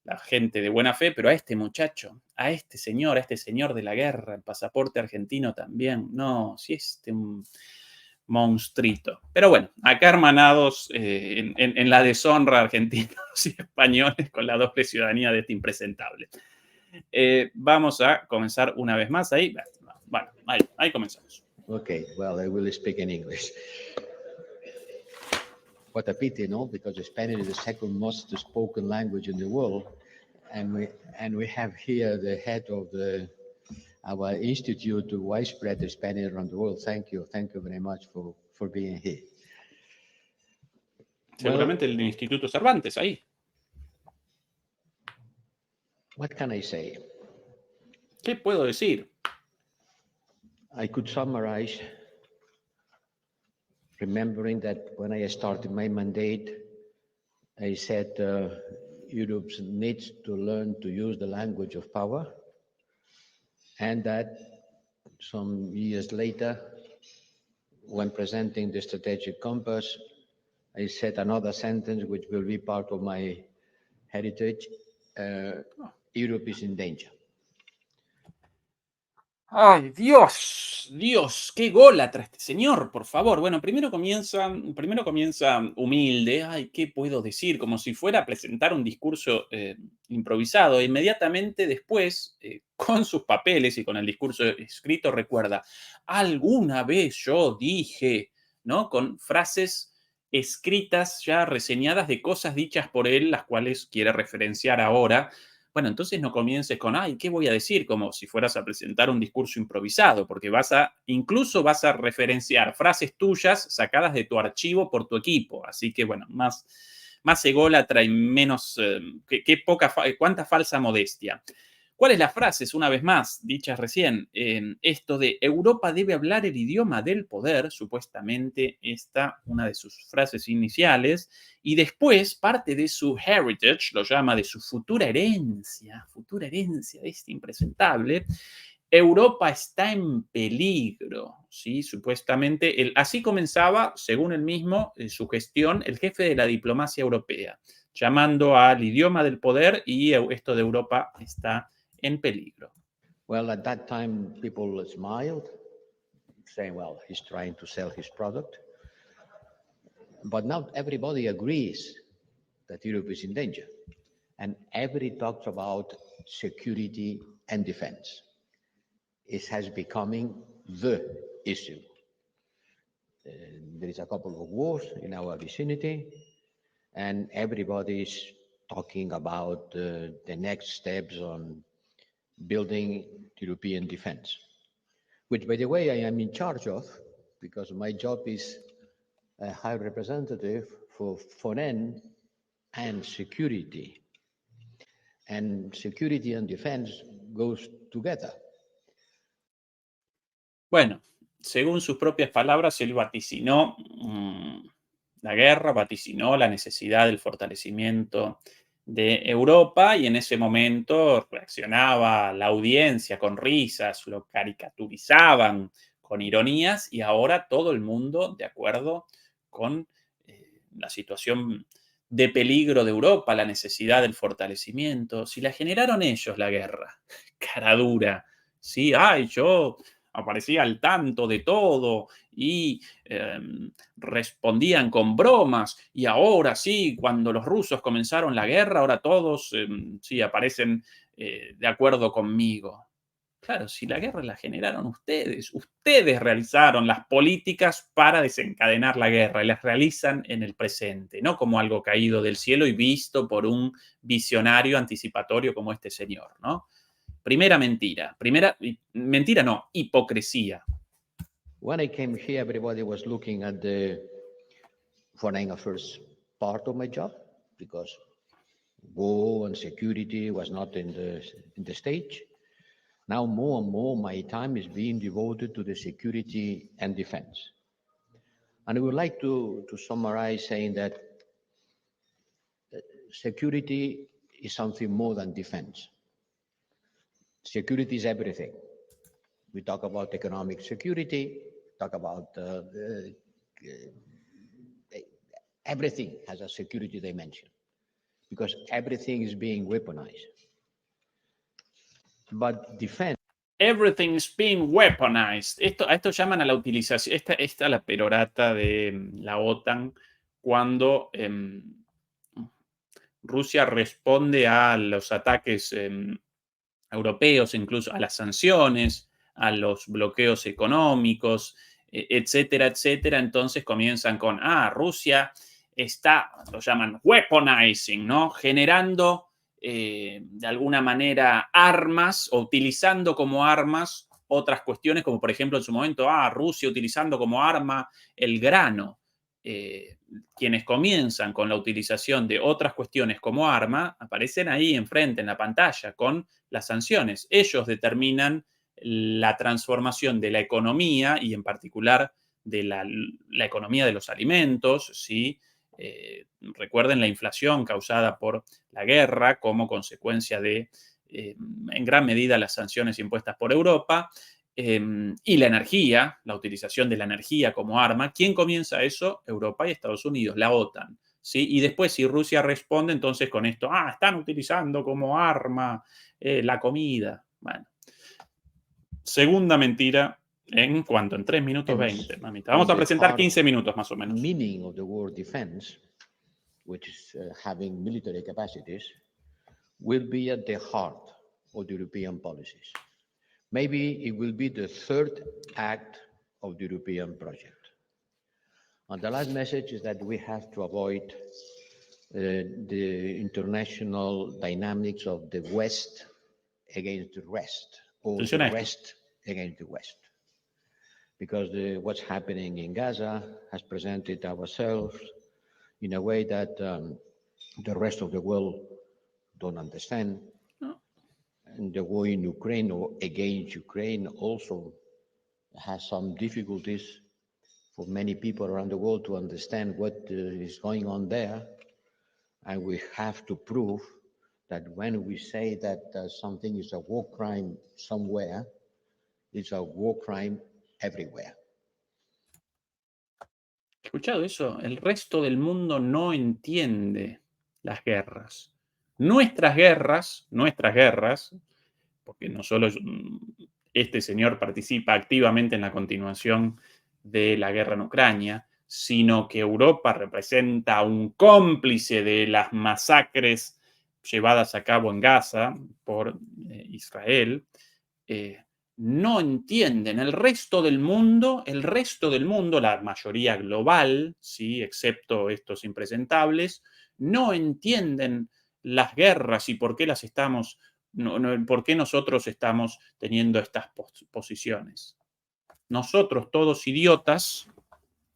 la gente de buena fe, pero a este muchacho, a este señor de la guerra, el pasaporte argentino también, no, si un monstruito. Pero bueno, acá hermanados en la deshonra argentinos y españoles con la doble ciudadanía de este impresentable. Vamos a comenzar una vez más ahí. Bueno, ahí comenzamos. Okay, well, I will speak in English. What a pity, no? Because Spanish is the second most spoken language in the world, and we have here the head of our institute to widespread the Spanish around the world. Thank you very much for being here. Seguramente el Instituto Cervantes, ahí. What can I say? ¿Qué puedo decir? I could summarize remembering that when I started my mandate, I said Europe needs to learn to use the language of power, and that some years later, when presenting the strategic compass, I said another sentence which will be part of my heritage. Europe is in danger. ¡Ay, Dios! Dios, qué gólatra este señor, por favor. Bueno, primero comienza humilde. Ay, ¿qué puedo decir? Como si fuera a presentar un discurso improvisado. E inmediatamente después, con sus papeles y con el discurso escrito, recuerda, alguna vez yo dije, ¿no? Con frases escritas ya reseñadas de cosas dichas por él, las cuales quiere referenciar ahora. Bueno, entonces no comiences con, ay, ¿qué voy a decir? Como si fueras a presentar un discurso improvisado, porque incluso vas a referenciar frases tuyas sacadas de tu archivo por tu equipo. Así que, bueno, más ególatra y menos, cuánta falsa modestia. ¿Cuáles las frases, una vez más, dichas recién? Esto de Europa debe hablar el idioma del poder, supuestamente una de sus frases iniciales, y después parte de su heritage, lo llama de su futura herencia de este impresentable. Europa está en peligro, ¿sí? Supuestamente, así comenzaba, según él mismo, su gestión, el jefe de la diplomacia europea, llamando al idioma del poder y esto de Europa está en peligro. Well, at that time, people smiled, saying, well, he's trying to sell his product. But now everybody agrees that Europe is in danger. And everybody talks about security and defense. It has becoming the issue. There is a couple of wars in our vicinity, and everybody's talking about the next steps on building European defense, which, by the way, I am in charge of, because my job is a high representative for foreign and security. And security and defense goes together. Bueno, según sus propias palabras, él vaticinó la guerra, vaticinó la necesidad del fortalecimiento de Europa, y en ese momento reaccionaba la audiencia con risas, lo caricaturizaban con ironías, y ahora todo el mundo de acuerdo con la situación de peligro de Europa, la necesidad del fortalecimiento. Si la generaron ellos, la guerra, cara dura, ¿sí? Ay, yo aparecía al tanto de todo y respondían con bromas, y ahora sí, cuando los rusos comenzaron la guerra, ahora todos sí aparecen de acuerdo conmigo. Claro, si la guerra la generaron ustedes realizaron las políticas para desencadenar la guerra y las realizan en el presente, no como algo caído del cielo y visto por un visionario anticipatorio como este señor, ¿no? Primera mentira. Mentira no, hipocresía. When I came here, everybody was looking at the foreign affairs part of my job, because war and security was not in the stage. Now more and more my time is being devoted to the security and defense. And I would like to summarize saying that security is something more than defense. Security is everything. We talk about economic security, talk about everything has a security dimension, because everything is being weaponized. But defense. Everything is being weaponized. A esto llaman a la utilización, esta es la perorata de la OTAN cuando Rusia responde a los ataques europeos, incluso a las sanciones, a los bloqueos económicos, etcétera, etcétera. Entonces comienzan con, Rusia está, lo llaman weaponizing, ¿no? Generando de alguna manera armas o utilizando como armas otras cuestiones, como por ejemplo en su momento, Rusia utilizando como arma el grano. Quienes comienzan con la utilización de otras cuestiones como arma, aparecen ahí enfrente en la pantalla con las sanciones. Ellos determinan la transformación de la economía y en particular de la economía de los alimentos, ¿sí? Recuerden la inflación causada por la guerra como consecuencia de, en gran medida, las sanciones impuestas por Europa. Y la energía, la utilización de la energía como arma. ¿Quién comienza eso? Europa y Estados Unidos, la OTAN. ¿Sí? Y después, si Rusia responde, entonces con esto, están utilizando como arma la comida. Bueno, segunda mentira en cuanto, en 3 minutos 20, mamita. Vamos a presentar 15 minutos más o menos. Meaning of the word defense, which is having military capacities, will be at the heart of the European policies. Maybe it will be the third act of the European project. And the last message is that we have to avoid the international dynamics of the West against the rest, or the West against the West. Because what's happening in Gaza has presented ourselves in a way that the rest of the world don't understand. No. And the war in Ukraine or against Ukraine also has some difficulties for many people around the world to understand what is going on there. And we have to prove that when we say that something is a war crime somewhere, it's a war crime everywhere. ¿Escuchado eso? El resto del mundo no entiende las guerras. Nuestras guerras, porque no solo este señor participa activamente en la continuación de la guerra en Ucrania, sino que Europa representa un cómplice de las masacres llevadas a cabo en Gaza por Israel. No entienden el resto del mundo, la mayoría global, ¿sí? Excepto estos impresentables, no entienden las guerras y por qué las estamos, por qué nosotros estamos teniendo estas posiciones. Nosotros, todos idiotas,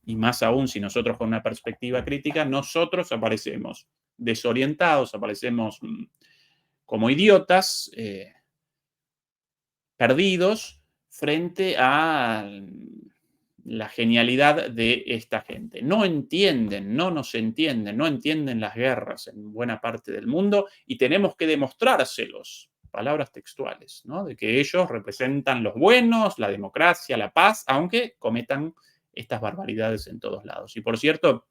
y más aún si nosotros con una perspectiva crítica, nosotros aparecemos desorientados, aparecemos como idiotas, perdidos frente a la genialidad de esta gente. No entienden, no nos entienden, no entienden las guerras en buena parte del mundo y tenemos que demostrárselos, palabras textuales, ¿no? De que ellos representan los buenos, la democracia, la paz, aunque cometan estas barbaridades en todos lados. Y por cierto,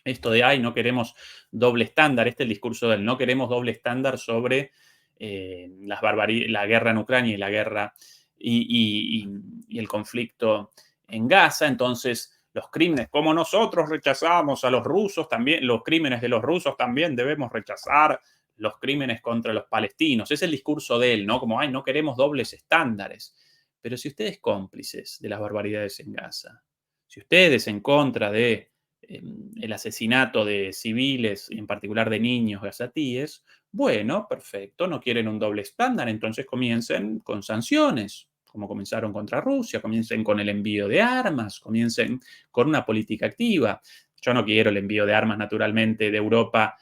esto de, no queremos doble estándar, el discurso del no queremos doble estándar sobre la guerra en Ucrania y la guerra y el conflicto en Gaza. Entonces, los crímenes, como nosotros rechazamos a los rusos, también los crímenes de los rusos, también debemos rechazar los crímenes contra los palestinos. Es el discurso de él, ¿no? Como, no queremos dobles estándares. Pero si ustedes cómplices de las barbaridades en Gaza, si ustedes en contra de el asesinato de civiles, en particular de niños gazatíes, bueno, perfecto, no quieren un doble estándar, entonces comiencen con sanciones, como comenzaron contra Rusia, comiencen con el envío de armas, comiencen con una política activa. Yo no quiero el envío de armas, naturalmente, de Europa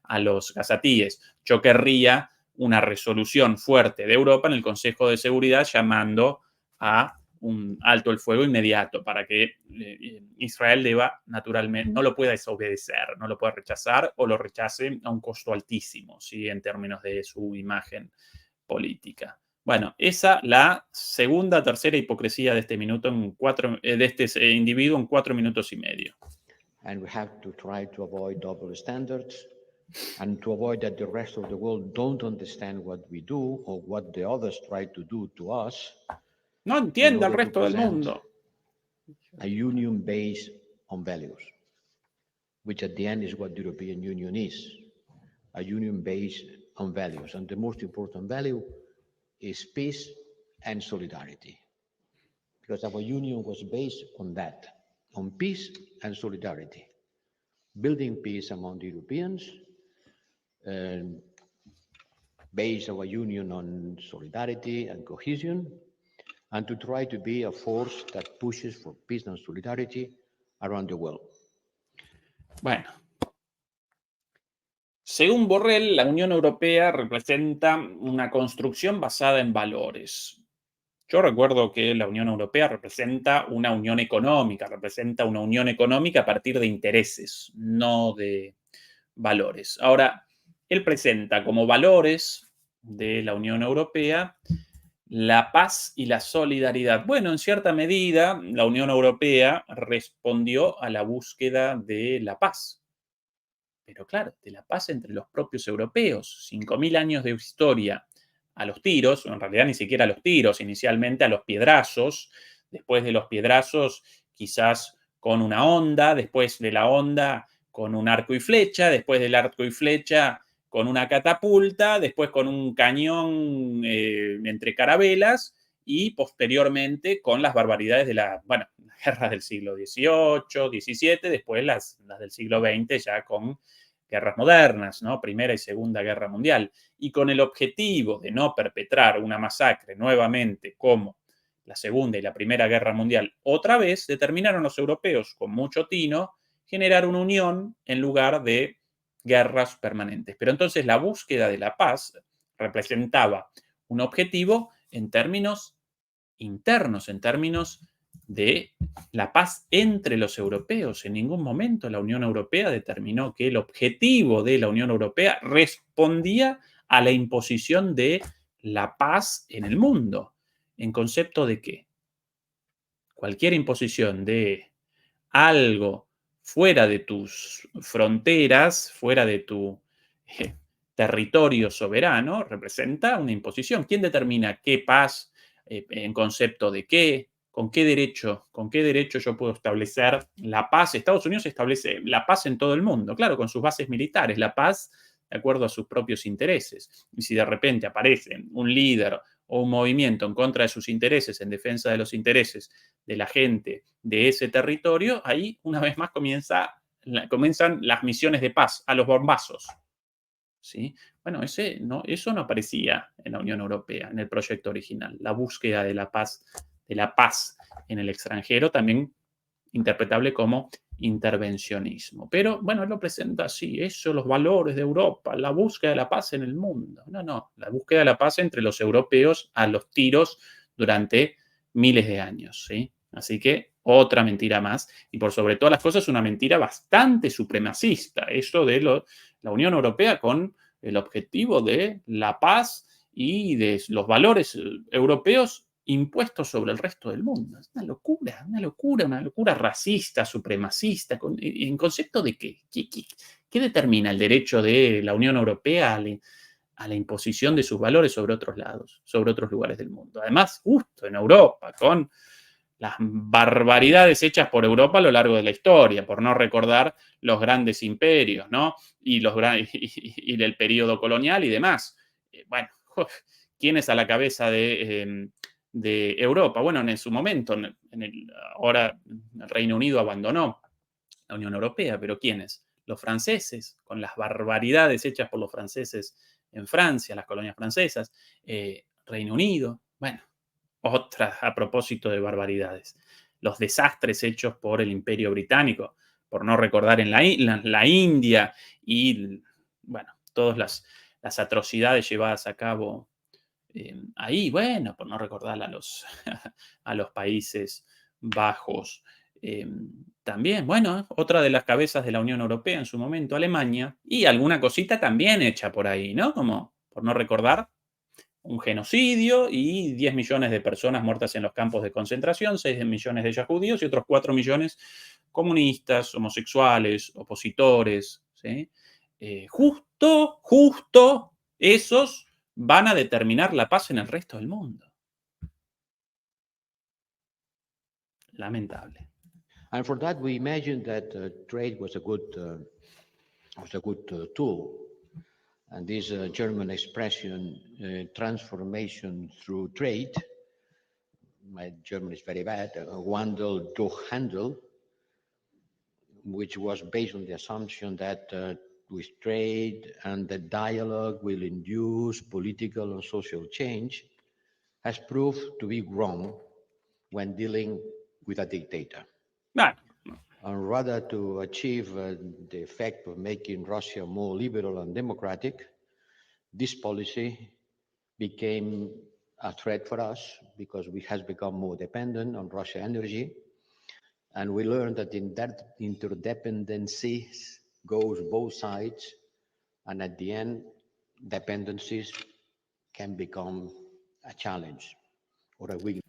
a los gazatíes. Yo querría una resolución fuerte de Europa en el Consejo de Seguridad llamando a un alto el fuego inmediato para que Israel naturalmente, no lo pueda desobedecer, no lo pueda rechazar o lo rechace a un costo altísimo, ¿sí? En términos de su imagen política. Bueno, esa la segunda, tercera hipocresía de este minuto de este individuo en 4 minutos y medio. And we have to try to avoid double standards and to avoid that the rest of the world don't understand what we do or what the others try to do to us. No entiende el resto del mundo. A union based on values, which at the end is what the European Union is. A union based on values. And the most important value is peace and solidarity. Because our union was based on that, on peace and solidarity. building peace among the Europeans, base our union on solidarity and cohesion, and to try to be a force that pushes for peace and solidarity around the world. Bueno, según Borrell, la Unión Europea representa una construcción basada en valores. Yo recuerdo que la Unión Europea representa una unión económica a partir de intereses, no de valores. Ahora, él presenta como valores de la Unión Europea la paz y la solidaridad. Bueno, en cierta medida, la Unión Europea respondió a la búsqueda de la paz. Pero claro, de la paz entre los propios europeos. 5.000 años de historia a los tiros, en realidad ni siquiera a los tiros, inicialmente a los piedrazos, después de los piedrazos quizás con una honda, después de la honda con un arco y flecha, después del arco y flecha con una catapulta, después con un cañón entre carabelas y posteriormente con las barbaridades de las guerras del siglo XVIII, XVII, después las del siglo XX ya con guerras modernas, ¿no? Primera y Segunda Guerra Mundial, y con el objetivo de no perpetrar una masacre nuevamente como la Segunda y la Primera Guerra Mundial, otra vez determinaron los europeos con mucho tino generar una unión en lugar de guerras permanentes. Pero entonces la búsqueda de la paz representaba un objetivo en términos internos, en términos de la paz entre los europeos. En ningún momento la Unión Europea determinó que el objetivo de la Unión Europea respondía a la imposición de la paz en el mundo. ¿En concepto de qué? Cualquier imposición de algo fuera de tus fronteras, fuera de tu territorio soberano, representa una imposición. ¿Quién determina qué paz, en concepto de qué? ¿Con qué derecho yo puedo establecer la paz? Estados Unidos establece la paz en todo el mundo, claro, con sus bases militares, la paz de acuerdo a sus propios intereses. Y si de repente aparece un líder o un movimiento en contra de sus intereses, en defensa de los intereses de la gente de ese territorio, ahí una vez más comienzan las misiones de paz, a los bombazos. ¿Sí? Bueno, eso no aparecía en la Unión Europea, en el proyecto original. La búsqueda de la paz en el extranjero, también interpretable como intervencionismo. Pero bueno, él lo presenta así, eso, los valores de Europa, la búsqueda de la paz en el mundo. No, la búsqueda de la paz entre los europeos a los tiros durante miles de años, ¿sí? Así que otra mentira más, y por sobre todas las cosas una mentira bastante supremacista, eso de la Unión Europea con el objetivo de la paz y de los valores europeos impuestos sobre el resto del mundo. Es una locura racista, supremacista. ¿En concepto de qué? ¿Qué determina el derecho de la Unión Europea a la imposición de sus valores sobre otros lados, sobre otros lugares del mundo? Además, justo en Europa, con las barbaridades hechas por Europa a lo largo de la historia, por no recordar los grandes imperios, ¿no? Y del periodo colonial y demás. Bueno, ¿quién es a la cabeza de Europa? Bueno, en su momento, ahora el Reino Unido abandonó la Unión Europea, pero ¿quiénes? Los franceses, con las barbaridades hechas por los franceses en Francia, las colonias francesas, Reino Unido, bueno, otras a propósito de barbaridades. Los desastres hechos por el Imperio Británico, por no recordar en la India y, bueno, todas las atrocidades llevadas a cabo ahí, bueno, por no recordar a los Países Bajos. También, bueno, otra de las cabezas de la Unión Europea en su momento, Alemania, y alguna cosita también hecha por ahí, ¿no? Como, por no recordar, un genocidio y 10 millones de personas muertas en los campos de concentración, 6 millones de ellas judíos y otros 4 millones comunistas, homosexuales, opositores, ¿sí? Justo esos van a determinar la paz en el resto del mundo. Lamentable. And for that, we imagined that trade was a good tool. And this German expression, transformation through trade, my German is very bad, Wandel durch Handel, which was based on the assumption that with trade and the dialogue will induce political and social change, has proved to be wrong when dealing with a dictator. Bueno, And rather to achieve the effect of making Russia more liberal and democratic, this policy became a threat for us because we have become more dependent on Russian energy. And we learned that in that interdependencies goes both sides. And at the end, dependencies can become a challenge or a weakness.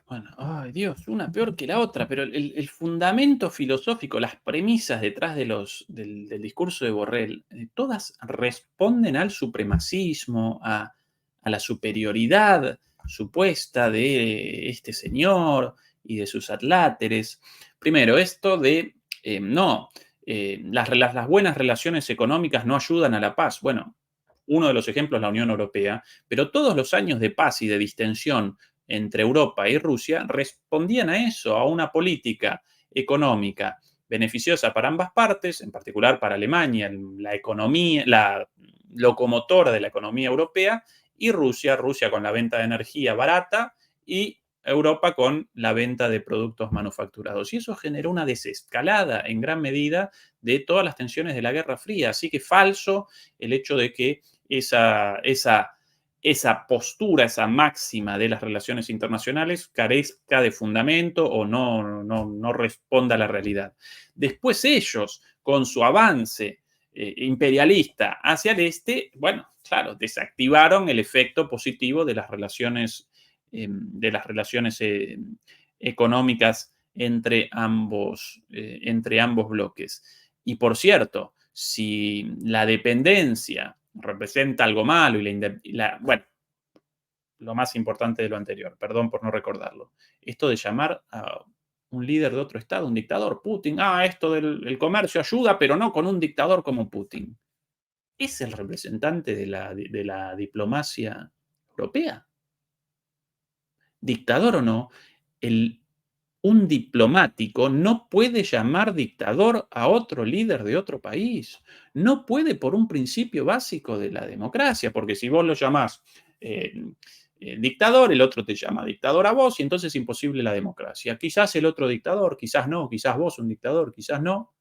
bueno, ay Dios, una peor que la otra, pero el fundamento filosófico, las premisas detrás del discurso de Borrell, todas responden al supremacismo, a la superioridad supuesta de este señor y de sus adláteres. Primero, esto de, las buenas relaciones económicas no ayudan a la paz. Bueno, uno de los ejemplos es la Unión Europea, pero todos los años de paz y de distensión entre Europa y Rusia respondían a eso, a una política económica beneficiosa para ambas partes, en particular para Alemania, la economía, la locomotora de la economía europea, y Rusia con la venta de energía barata y Europa con la venta de productos manufacturados. Y eso generó una desescalada en gran medida de todas las tensiones de la Guerra Fría. Así que falso el hecho de que esa postura, esa máxima de las relaciones internacionales carezca de fundamento o no responda a la realidad. Después ellos, con su avance imperialista hacia el este, bueno, claro, desactivaron el efecto positivo de las relaciones económicas entre ambos bloques. Y por cierto, si la dependencia representa algo malo bueno, lo más importante de lo anterior, perdón por no recordarlo, esto de llamar a un líder de otro estado un dictador, Putin, esto del comercio ayuda, pero no con un dictador como Putin. ¿Es el representante de la diplomacia europea? Dictador o no, un diplomático no puede llamar dictador a otro líder de otro país. No puede por un principio básico de la democracia, porque si vos lo llamás dictador, el otro te llama dictador a vos y entonces es imposible la democracia. Quizás el otro dictador, quizás no, quizás vos un dictador, quizás no.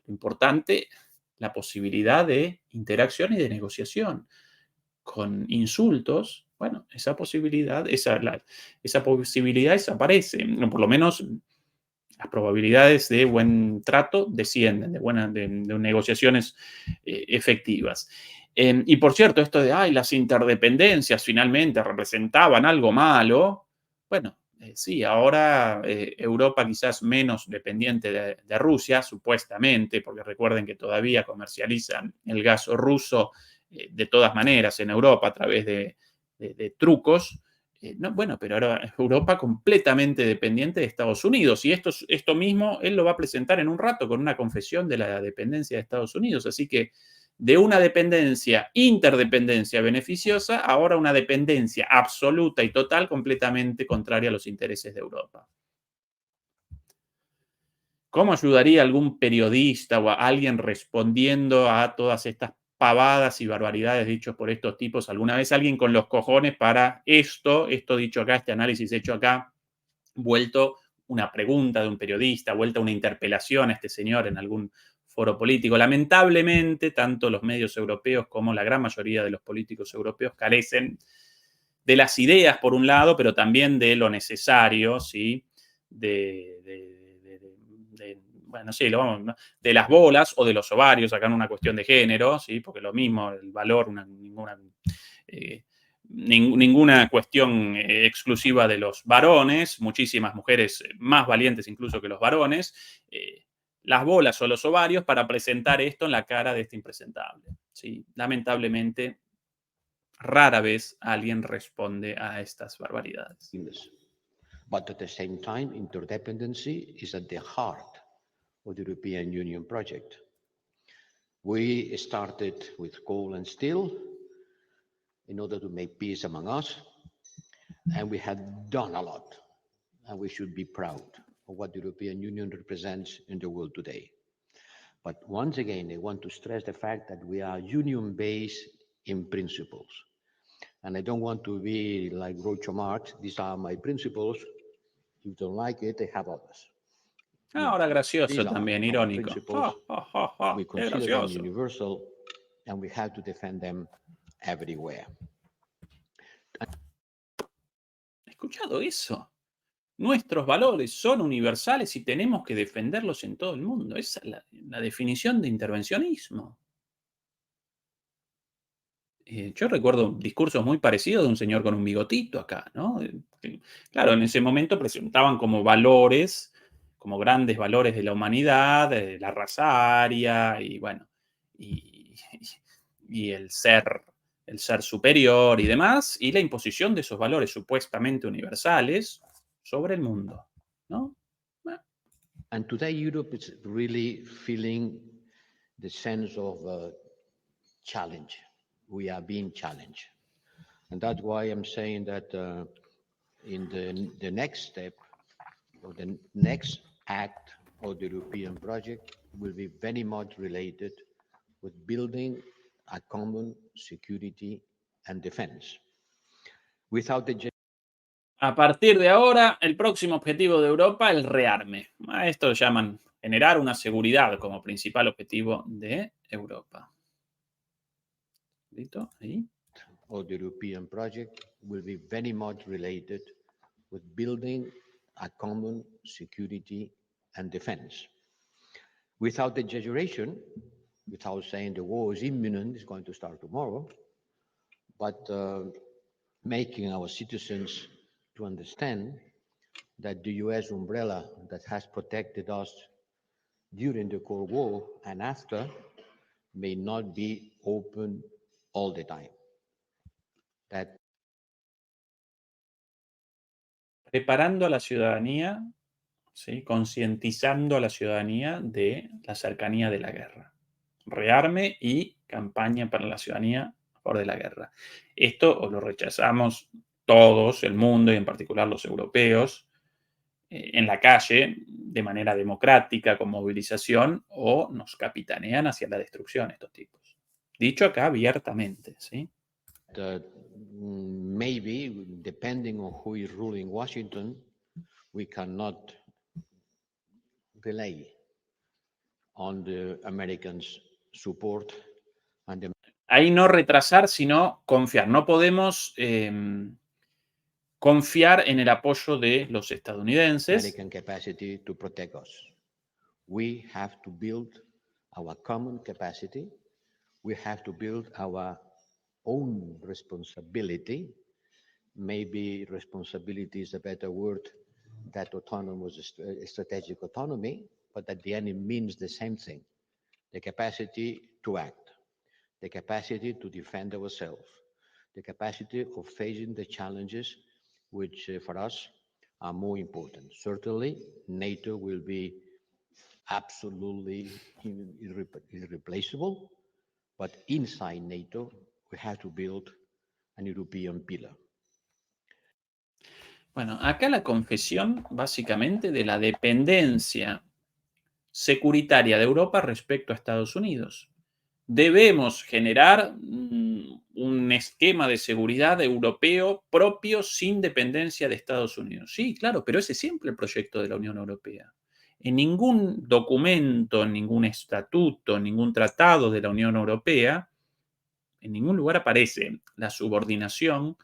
Lo importante, la posibilidad de interacción y de negociación. Con insultos, bueno, esa posibilidad desaparece, por lo menos las probabilidades de buen trato descienden, de negociaciones efectivas. Y por cierto, esto de, las interdependencias finalmente representaban algo malo, bueno, sí, ahora Europa quizás menos dependiente de Rusia, supuestamente, porque recuerden que todavía comercializan el gas ruso de todas maneras en Europa a través de trucos. Bueno, pero ahora Europa completamente dependiente de Estados Unidos. Y esto mismo él lo va a presentar en un rato con una confesión de la dependencia de Estados Unidos. Así que de una interdependencia beneficiosa, ahora una dependencia absoluta y total completamente contraria a los intereses de Europa. ¿Cómo ayudaría algún periodista o a alguien respondiendo a todas estas pavadas y barbaridades dichos por estos tipos? ¿Alguna vez alguien con los cojones para esto dicho acá, este análisis hecho acá, vuelto una pregunta de un periodista, vuelta una interpelación a este señor en algún foro político? Lamentablemente, tanto los medios europeos como la gran mayoría de los políticos europeos carecen de las ideas, por un lado, pero también de lo necesario, ¿sí? De las bolas o de los ovarios, acá en una cuestión de género, ¿sí? Porque lo mismo, el valor, ninguna cuestión exclusiva de los varones, muchísimas mujeres más valientes incluso que los varones, las bolas o los ovarios para presentar esto en la cara de este impresentable, ¿sí? Lamentablemente, rara vez alguien responde a estas barbaridades. But at the same time, interdependency is at the heart of the European Union project. We started with coal and steel in order to make peace among us, and we have done a lot, and we should be proud of what the European Union represents in the world today. But once again, I want to stress the fact that we are union-based in principles. And I don't want to be like Groucho Marx. These are my principles. If you don't like it, I have others. No, Ahora gracioso these are también, our irónico. principles. We Qué consider them gracioso. universal, and we have to defend them everywhere. ¿Has escuchado eso? Nuestros valores son universales y tenemos que defenderlos en todo el mundo. Esa es la definición de intervencionismo. Yo recuerdo discursos muy parecidos de un señor con un bigotito acá, ¿no? Claro, en ese momento presentaban como valores, como grandes valores de la humanidad, de la raza aria, y bueno, y, y el ser superior y demás, y la imposición de esos valores supuestamente universales sobre el mundo, ¿no? And today, Europe is really feeling the sense of challenge. We are being challenged. And that's why I'm saying that in the next step, or the next act of the European project will be very much related with building a common security and defense. Without the A partir de ahora, el próximo objetivo de Europa, el rearme. A esto lo llaman generar una seguridad como principal objetivo de Europa. ¿Listo? Ahí. Of the European project will be very much related with building a common security and defense. Without exaggeration, without saying the war is imminent, it's going to start tomorrow, but making our citizens to understand that the US umbrella that has protected us during the Cold War and after may not be open all the time. That Preparando a la ciudadanía, ¿sí? Concientizando a la ciudadanía de la cercanía de la guerra. Rearme y campaña para la ciudadanía a favor de la guerra. Esto o lo rechazamos todos, el mundo y en particular los europeos, en la calle de manera democrática con movilización o nos capitanean hacia la destrucción estos tipos. Dicho acá abiertamente, ¿sí? Maybe, depending on who is ruling Washington, we cannot rely on the Americans' support and the Ahí no retrasar, sino confiar. No podemos confiar en el apoyo de los estadounidenses. American capacity to protect us. We have to build our common capacity. We have to build our own responsibility. Maybe responsibility is a better word than autonomous strategic autonomy, but at the end it means the same thing. The capacity to act, the capacity to defend ourselves, the capacity of facing the challenges which for us are more important. Certainly, NATO will be absolutely irreplaceable, but inside NATO, we have to build an European pillar. Bueno, acá la confesión básicamente de la dependencia securitaria de Europa respecto a Estados Unidos. Debemos generar un esquema de seguridad europeo propio sin dependencia de Estados Unidos. Sí, claro, pero ese es siempre el proyecto de la Unión Europea. En ningún documento, en ningún estatuto, en ningún tratado de la Unión Europea, en ningún lugar aparece la subordinación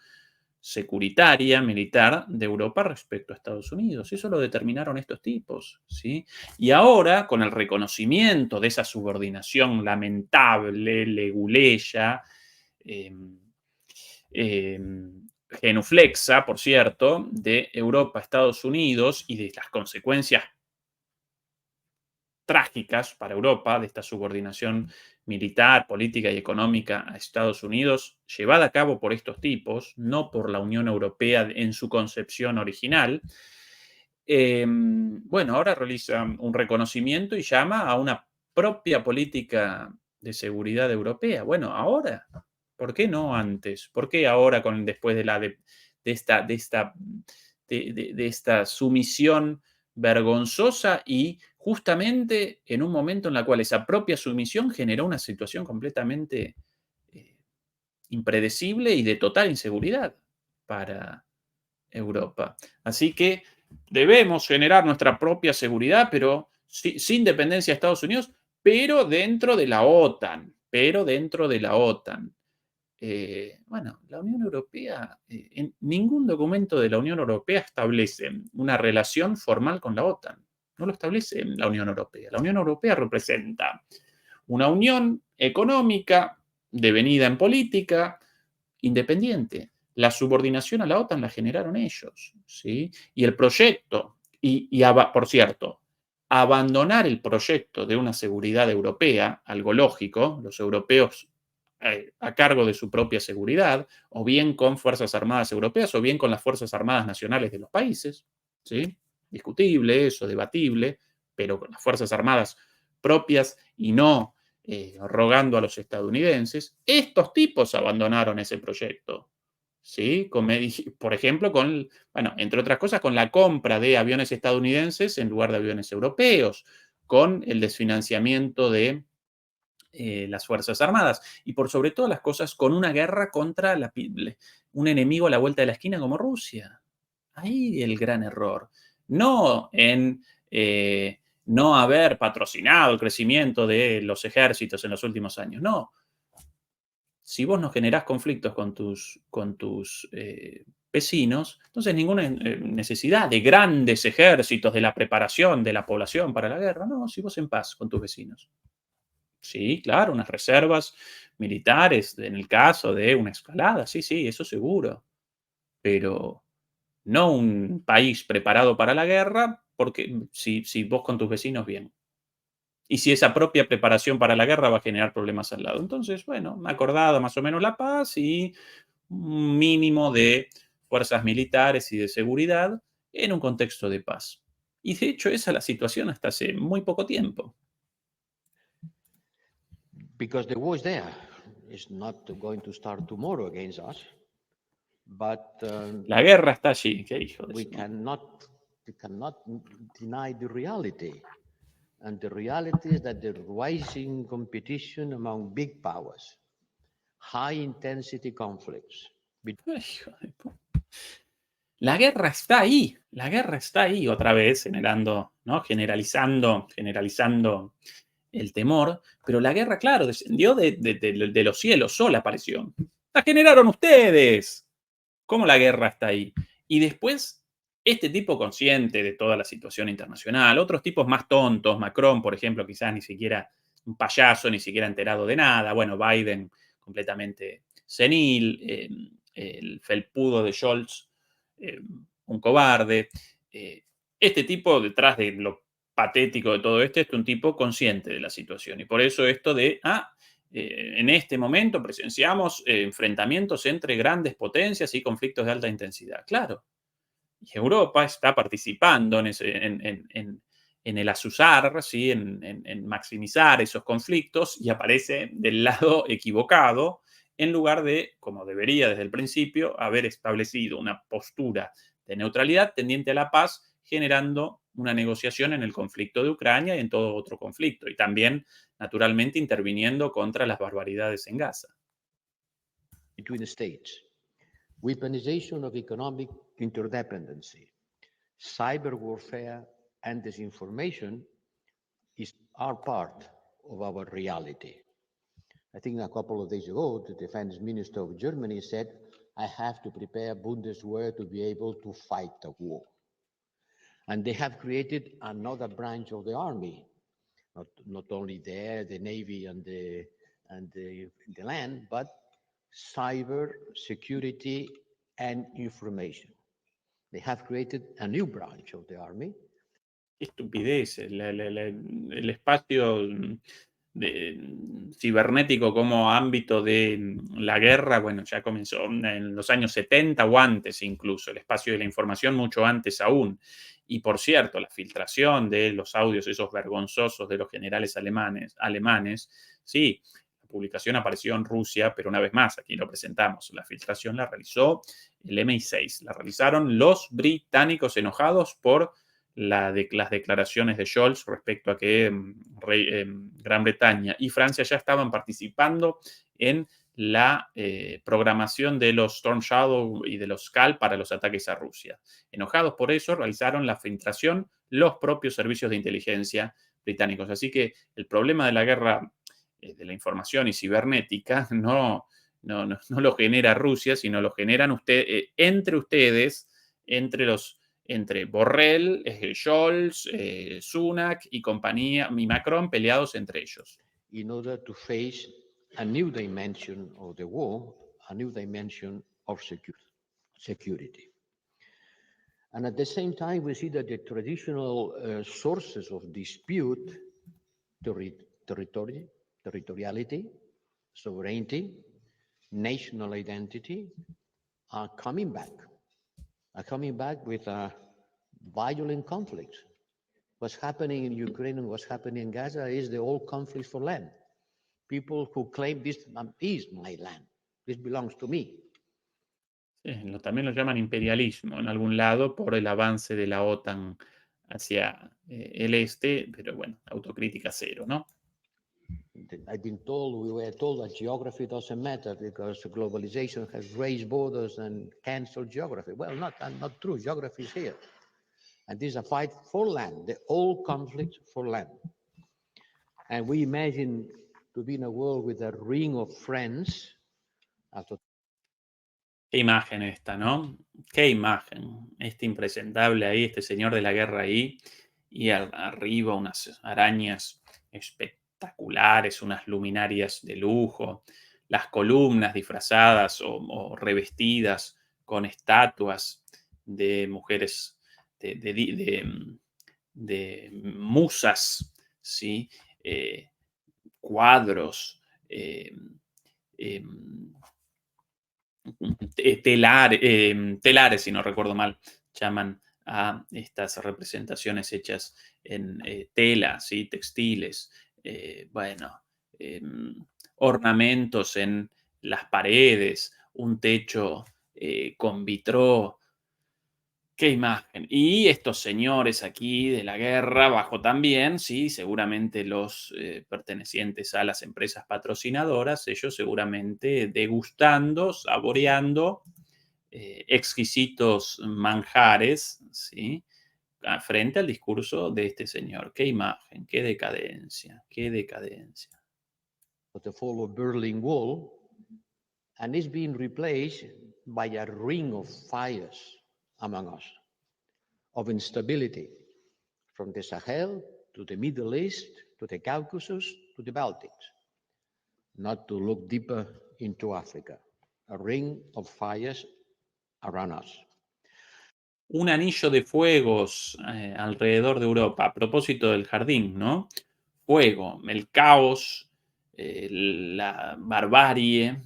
securitaria, militar de Europa respecto a Estados Unidos. Eso lo determinaron estos tipos, ¿sí? Y ahora, con el reconocimiento de esa subordinación lamentable, leguleya, genuflexa, por cierto, de Europa a Estados Unidos y de las consecuencias trágicas para Europa de esta subordinación militar, política y económica a Estados Unidos, llevada a cabo por estos tipos, no por la Unión Europea en su concepción original. Bueno, ahora realiza un reconocimiento y llama a una propia política de seguridad europea. Bueno, ahora, ¿por qué no antes? ¿Por qué ahora, después de esta sumisión vergonzosa y justamente en un momento en el cual esa propia sumisión generó una situación completamente eh, impredecible y de total inseguridad para Europa. Así que debemos generar nuestra propia seguridad, pero sin dependencia de Estados Unidos, pero dentro de la OTAN, pero dentro de la OTAN. Bueno, la Unión Europea, en ningún documento de la Unión Europea establece una relación formal con la OTAN. No lo establece la Unión Europea. La Unión Europea representa una unión económica devenida en política independiente. La subordinación a la OTAN la generaron ellos, ¿sí? Y el proyecto, por cierto, abandonar el proyecto de una seguridad europea, algo lógico, los europeos a cargo de su propia seguridad, o bien con Fuerzas Armadas europeas, o bien con las Fuerzas Armadas nacionales de los países, ¿sí? Discutible eso, debatible, pero con las Fuerzas Armadas propias y no rogando a los estadounidenses. Estos tipos abandonaron ese proyecto, ¿sí? Por ejemplo, bueno, entre otras cosas, con la compra de aviones estadounidenses en lugar de aviones europeos, con el desfinanciamiento de las Fuerzas Armadas y por sobre todas las cosas con una guerra contra un enemigo a la vuelta de la esquina como Rusia. Ahí el gran error. No en no haber patrocinado el crecimiento de los ejércitos en los últimos años, no. Si vos no generás conflictos con tus vecinos, entonces ninguna necesidad de grandes ejércitos, de la preparación de la población para la guerra, no, si vos en paz con tus vecinos. Sí, claro, unas reservas militares en el caso de una escalada, sí, sí, eso seguro, pero no un país preparado para la guerra, porque si vos con tus vecinos bien. Y si esa propia preparación para la guerra va a generar problemas al lado. Entonces, bueno, acordada más o menos la paz y un mínimo de fuerzas militares y de seguridad en un contexto de paz. Y de hecho, esa es la situación hasta hace muy poco tiempo. Because the war is there. It's not going to start tomorrow against us. But La guerra está allí. ¿Qué hijo de we su cannot deny the reality. And the reality is that the rising competition among big powers, high intensity conflicts. Ay, hijo de La guerra está ahí otra vez, ¿no? Generalizando el temor, pero la guerra, claro, descendió de los cielos, sola apareció. La generaron ustedes. ¿Cómo la guerra está ahí? Y después, este tipo consciente de toda la situación internacional, otros tipos más tontos, Macron, por ejemplo, quizás ni siquiera un payaso, ni siquiera enterado de nada, bueno, Biden completamente senil, el felpudo de Scholz, un cobarde. Este tipo, detrás de lo patético de todo esto, es un tipo consciente de la situación. Y por eso esto en este momento presenciamos enfrentamientos entre grandes potencias y conflictos de alta intensidad. Claro, y Europa está participando en el azuzar, ¿sí? en maximizar esos conflictos y aparece del lado equivocado en lugar de, como debería desde el principio, haber establecido una postura de neutralidad tendiente a la paz, generando una negociación en el conflicto de Ucrania y en todo otro conflicto, y también, naturalmente, interviniendo contra las barbaridades en Gaza. Between the states, weaponization of economic interdependency, cyber warfare, and disinformation are part of our reality. I think a couple of days ago, the defense minister of Germany said, I have to prepare Bundeswehr to be able to fight the war. And they have created another branch of the army, not only there, the Navy and the land, but cyber security and information. They have created a new branch of the army. Qué estupidez, el espacio cibernético como ámbito de la guerra, bueno, ya comenzó en los años 70 o antes incluso, el espacio de la información mucho antes aún. Y por cierto, la filtración de los audios esos vergonzosos de los generales alemanes, sí, la publicación apareció en Rusia, pero una vez más, aquí lo presentamos, la filtración la realizó el MI6, la realizaron los británicos enojados por las declaraciones de Scholz respecto a que Gran Bretaña y Francia ya estaban participando en la programación de los Storm Shadow y de los Scalp para los ataques a Rusia. Enojados por eso, realizaron la filtración los propios servicios de inteligencia británicos. Así que el problema de la guerra de la información y cibernética no lo genera Rusia, sino lo generan entre ustedes, entre Borrell, Scholz, Sunak y compañía, y Macron peleados entre ellos. In order to face a new dimension of the war, a new dimension of security. And at the same time, we see that the traditional sources of dispute, territoriality, sovereignty, national identity, are coming back with violent conflicts. What's happening in Ukraine and what's happening in Gaza is the old conflict for land. People who claim this is my land, this belongs to me. También lo llaman imperialismo en algún lado por el avance de la OTAN hacia el este, pero bueno, autocrítica cero, ¿no? We were told that geography doesn't matter because globalization has raised borders and canceled geography. Well, not true. Geography is here. And this is a fight for land, the old conflict for land. And we imagine to be in a world with a ring of friends. Qué imagen esta, ¿no? Qué imagen. Este impresentable ahí, este señor de la guerra ahí, y arriba unas arañas espectaculares, unas luminarias de lujo, las columnas disfrazadas o revestidas con estatuas de mujeres, de musas, ¿sí? Cuadros, telares, si no recuerdo mal, llaman a estas representaciones hechas en tela, ¿sí? Textiles, ornamentos en las paredes, un techo con vitró. Qué imagen. Y estos señores aquí de la guerra, bajo también, sí, seguramente los pertenecientes a las empresas patrocinadoras, ellos seguramente degustando, saboreando exquisitos manjares, ¿sí? Frente al discurso de este señor. Qué imagen, qué decadencia, qué decadencia. The fall of Berlin Wall, and it's being replaced by a ring of fires among us, of instability, from the Sahel to the Middle East, to the Caucasus, to the Baltics. Not to look deeper into Africa, a ring of fires around us. Un anillo de fuegos alrededor de Europa, a propósito del jardín, ¿no? Fuego, el caos, la barbarie,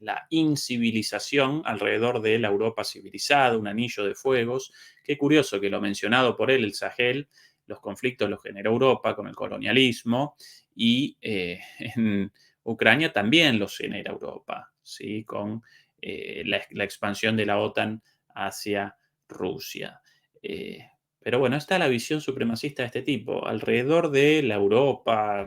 la incivilización alrededor de la Europa civilizada, un anillo de fuegos. Qué curioso que lo mencionado por él, el Sahel, los conflictos los generó Europa con el colonialismo y en Ucrania también los genera Europa, ¿sí? Con la expansión de la OTAN hacia Rusia. Pero bueno, está la visión supremacista de este tipo. Alrededor de la Europa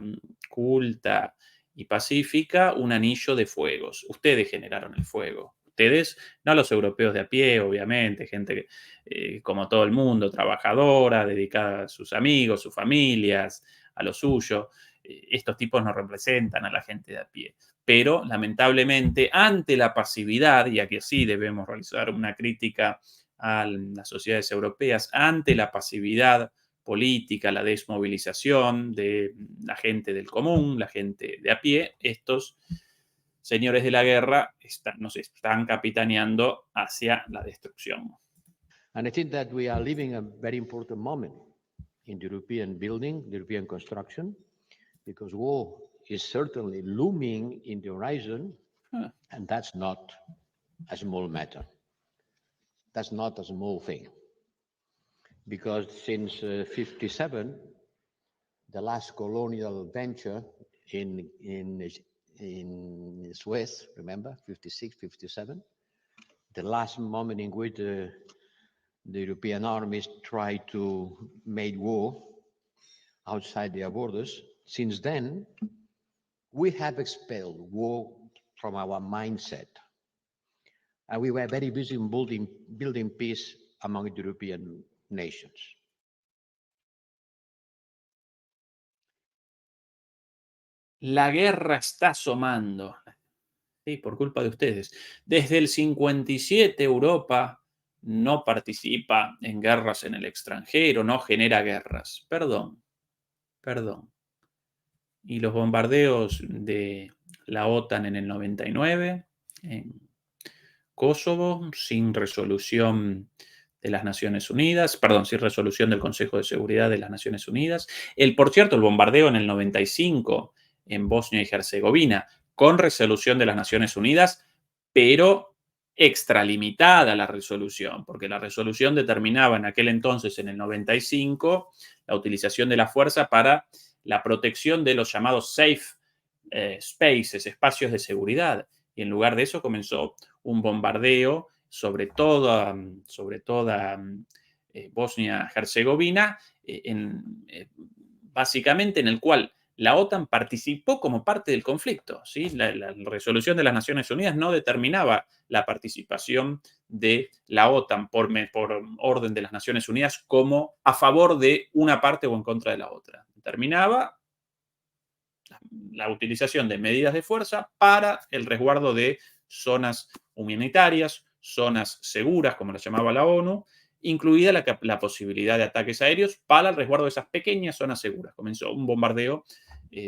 culta y pacífica, un anillo de fuegos. Ustedes generaron el fuego. Ustedes, no los europeos de a pie, obviamente, gente como todo el mundo, trabajadora, dedicada a sus amigos, sus familias, a lo suyo. Estos tipos no representan a la gente de a pie. Pero, lamentablemente, ante la pasividad, y aquí sí debemos realizar una crítica a las sociedades europeas, ante la pasividad política, la desmovilización de la gente del común, la gente de a pie, estos señores de la guerra nos están capitaneando hacia la destrucción. And I think that we are living a very important moment in the European building, the European construction, because war is certainly looming in the horizon, and that's not a small matter. That's not a small thing. Because since 57, the last colonial venture in Suez, remember, 56, 57, the last moment in which The European armies tried to make war outside their borders. Since then, we have expelled war from our mindset. And we were very busy in building peace among the European nations. La guerra está asomando. Sí, por culpa de ustedes. Desde el 57 Europa no participa en guerras en el extranjero, no genera guerras. Perdón. Y los bombardeos de la OTAN en el 99, en Kosovo, sin resolución de las Naciones Unidas, sin resolución del Consejo de Seguridad de las Naciones Unidas. Por cierto, el bombardeo en el 95 en Bosnia y Herzegovina, con resolución de las Naciones Unidas, pero extralimitada la resolución, porque la resolución determinaba en aquel entonces, en el 95, la utilización de la fuerza para la protección de los llamados safe spaces, espacios de seguridad. Y en lugar de eso comenzó un bombardeo sobre toda Bosnia-Herzegovina, básicamente en el cual la OTAN participó como parte del conflicto, ¿sí? La resolución de las Naciones Unidas no determinaba la participación de la OTAN por orden de las Naciones Unidas como a favor de una parte o en contra de la otra. Determinaba la utilización de medidas de fuerza para el resguardo de zonas humanitarias, zonas seguras, como las llamaba la ONU, incluida la posibilidad de ataques aéreos para el resguardo de esas pequeñas zonas seguras. Comenzó un bombardeo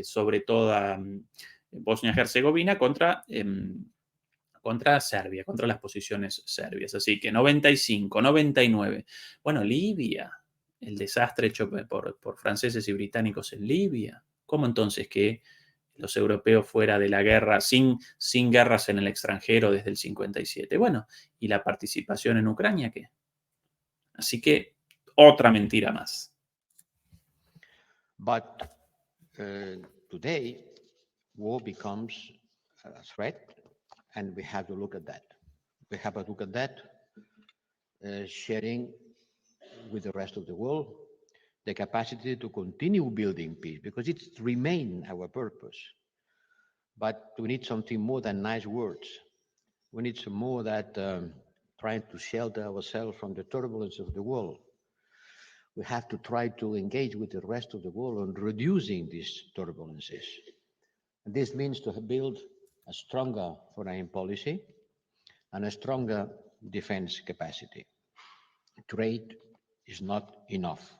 sobre toda Bosnia-Herzegovina contra Serbia, contra las posiciones serbias. Así que 95, 99. Bueno, Libia, el desastre hecho por franceses y británicos en Libia. ¿Cómo entonces que los europeos fuera de la guerra, sin guerras en el extranjero desde el 57? Bueno, ¿y la participación en Ucrania qué? Así que otra mentira más. But today, war becomes a threat, and we have to look at that. We have to look at that, sharing with the rest of the world the capacity to continue building peace, because it remains our purpose. But we need something more than nice words. We need some more than trying to shelter ourselves from the turbulence of the world. We have to try to engage with the rest of the world on reducing these turbulences. And this means to build a stronger foreign policy and a stronger defense capacity. Trade is not enough.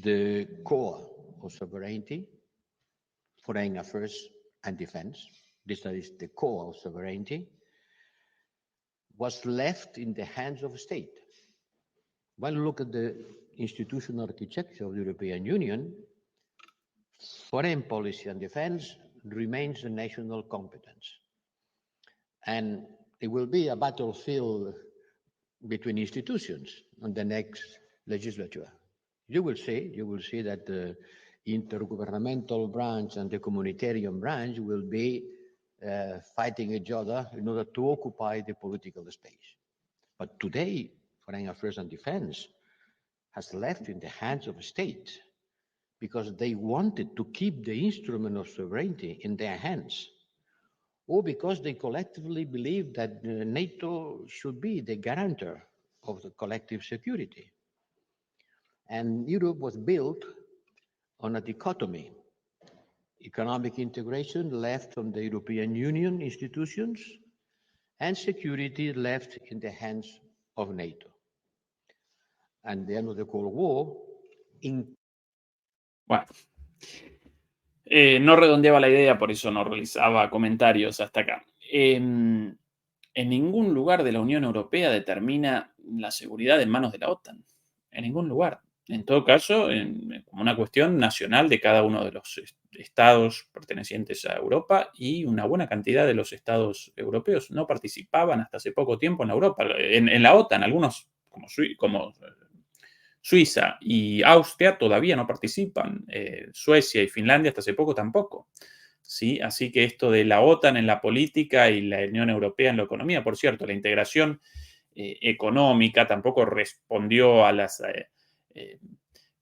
The core of sovereignty, foreign affairs and defense, this is the core of sovereignty, was left in the hands of a state. When you look at the institutional architecture of the European Union, foreign policy and defense remains a national competence. And it will be a battlefield between institutions on the next legislature. You will see that the intergovernmental branch and the communitarian branch will be fighting each other in order to occupy the political space. But today, foreign affairs and defense has left in the hands of states because they wanted to keep the instrument of sovereignty in their hands, or because they collectively believe that NATO should be the guarantor of the collective security. And Europe was built on a dichotomy. Economic integration left on the European Union institutions, and security left in the hands of NATO. And the end of the Cold War. Bueno, no redondeaba la idea, por eso no realizaba comentarios hasta acá. En ningún lugar de la Unión Europea determina la seguridad en manos de la OTAN. En ningún lugar. En todo caso, como una cuestión nacional de cada uno de los estados pertenecientes a Europa, y una buena cantidad de los estados europeos no participaban hasta hace poco tiempo en la OTAN. Algunos, como Suiza y Austria, todavía no participan. Suecia y Finlandia hasta hace poco tampoco. ¿Sí? Así que esto de la OTAN en la política y la Unión Europea en la economía, por cierto, la integración económica, tampoco respondió a las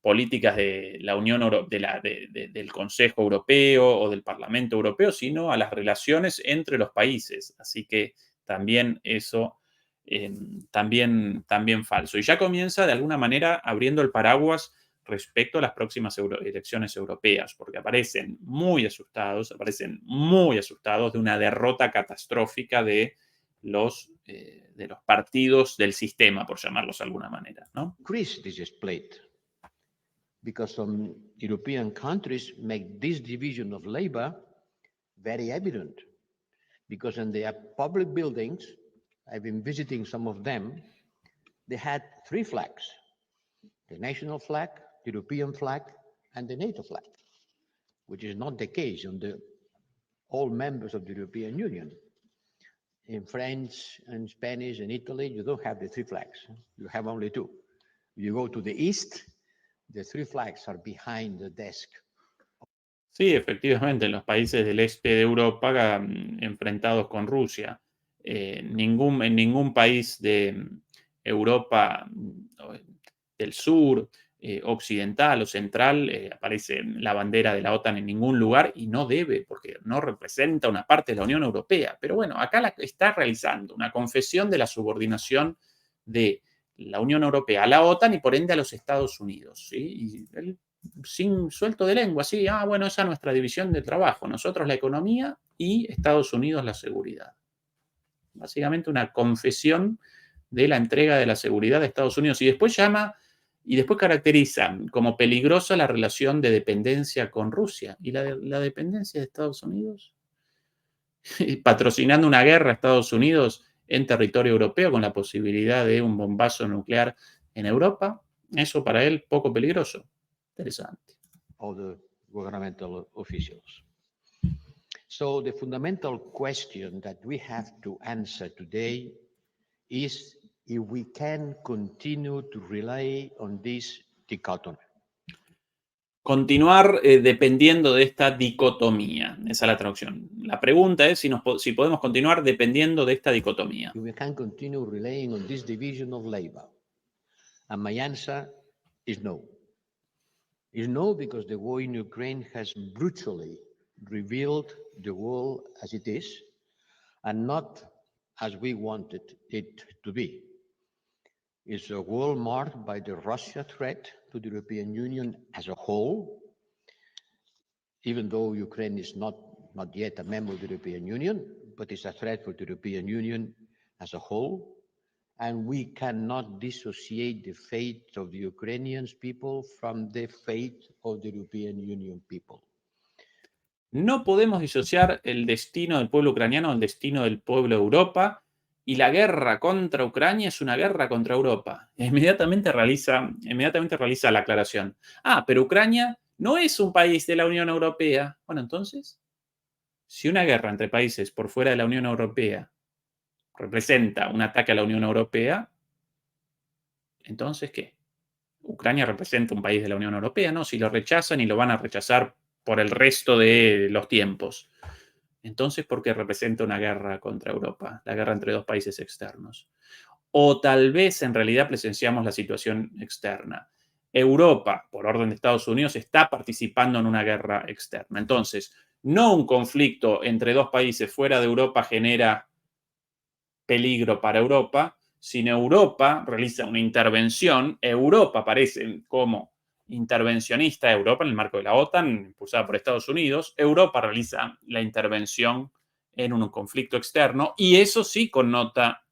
políticas de la Unión del Consejo Europeo o del Parlamento Europeo, sino a las relaciones entre los países. Así que también eso, también falso. Y ya comienza de alguna manera abriendo el paraguas respecto a las próximas elecciones europeas, porque aparecen muy asustados de una derrota catastrófica de los partidos del sistema, por llamarlos de alguna manera, ¿no? Increase this split because some European countries make this division of labor very evident. Because in their public buildings, I've been visiting some of them, they had three flags: the national flag, the European flag, and the NATO flag, which is not the case on all members of the European Union. In French and Spanish and Italy, you don't have the three flags. You have only two. You go to the east, the three flags are behind the desk. Sí, efectivamente, en los países del este de Europa enfrentados con Rusia. En ningún país de Europa del sur, occidental o central, aparece la bandera de la OTAN en ningún lugar y no debe, porque no representa una parte de la Unión Europea. Pero bueno, acá está realizando una confesión de la subordinación de la Unión Europea a la OTAN y por ende a los Estados Unidos, ¿sí? Y él, sin suelto de lengua, sí, bueno, esa es nuestra división de trabajo, nosotros la economía y Estados Unidos la seguridad. Básicamente una confesión de la entrega de la seguridad de Estados Unidos y después caracteriza como peligrosa la relación de dependencia con Rusia. ¿Y la dependencia de Estados Unidos? Patrocinando una guerra a Estados Unidos en territorio europeo con la posibilidad de un bombazo nuclear en Europa, eso para él poco peligroso. Interesante. Of the governmental officials. So the fundamental question that we have to answer today is if we can continue to rely on this dichotomy. Continuar dependiendo de esta dicotomía. Esa es la traducción. La pregunta es si podemos continuar dependiendo de esta dicotomía. If we can continue relying on this division of labor. And my answer is no. Is no, because the war in Ukraine has brutally revealed the world as it is and not as we wanted it to be. It's a world marked by the Russia threat to the European Union as a whole, even though Ukraine is not yet a member of the European Union, but it's a threat for the European Union as a whole. And we cannot dissociate the fate of the Ukrainian people from the fate of the European Union people. No podemos disociar el destino del pueblo ucraniano del destino del pueblo de Europa, y la guerra contra Ucrania es una guerra contra Europa. Inmediatamente realiza la aclaración. Pero Ucrania no es un país de la Unión Europea. Bueno, entonces, si una guerra entre países por fuera de la Unión Europea representa un ataque a la Unión Europea, entonces, ¿qué? ¿Ucrania representa un país de la Unión Europea? No, si lo rechazan y lo van a rechazar por el resto de los tiempos. Entonces, ¿por qué representa una guerra contra Europa? La guerra entre dos países externos. O tal vez en realidad presenciamos la situación externa. Europa, por orden de Estados Unidos, está participando en una guerra externa. Entonces, no un conflicto entre dos países fuera de Europa genera peligro para Europa, sino Europa realiza una intervención, Europa aparece como intervencionista de Europa en el marco de la OTAN, impulsada por Estados Unidos, Europa realiza la intervención en un conflicto externo y eso sí connota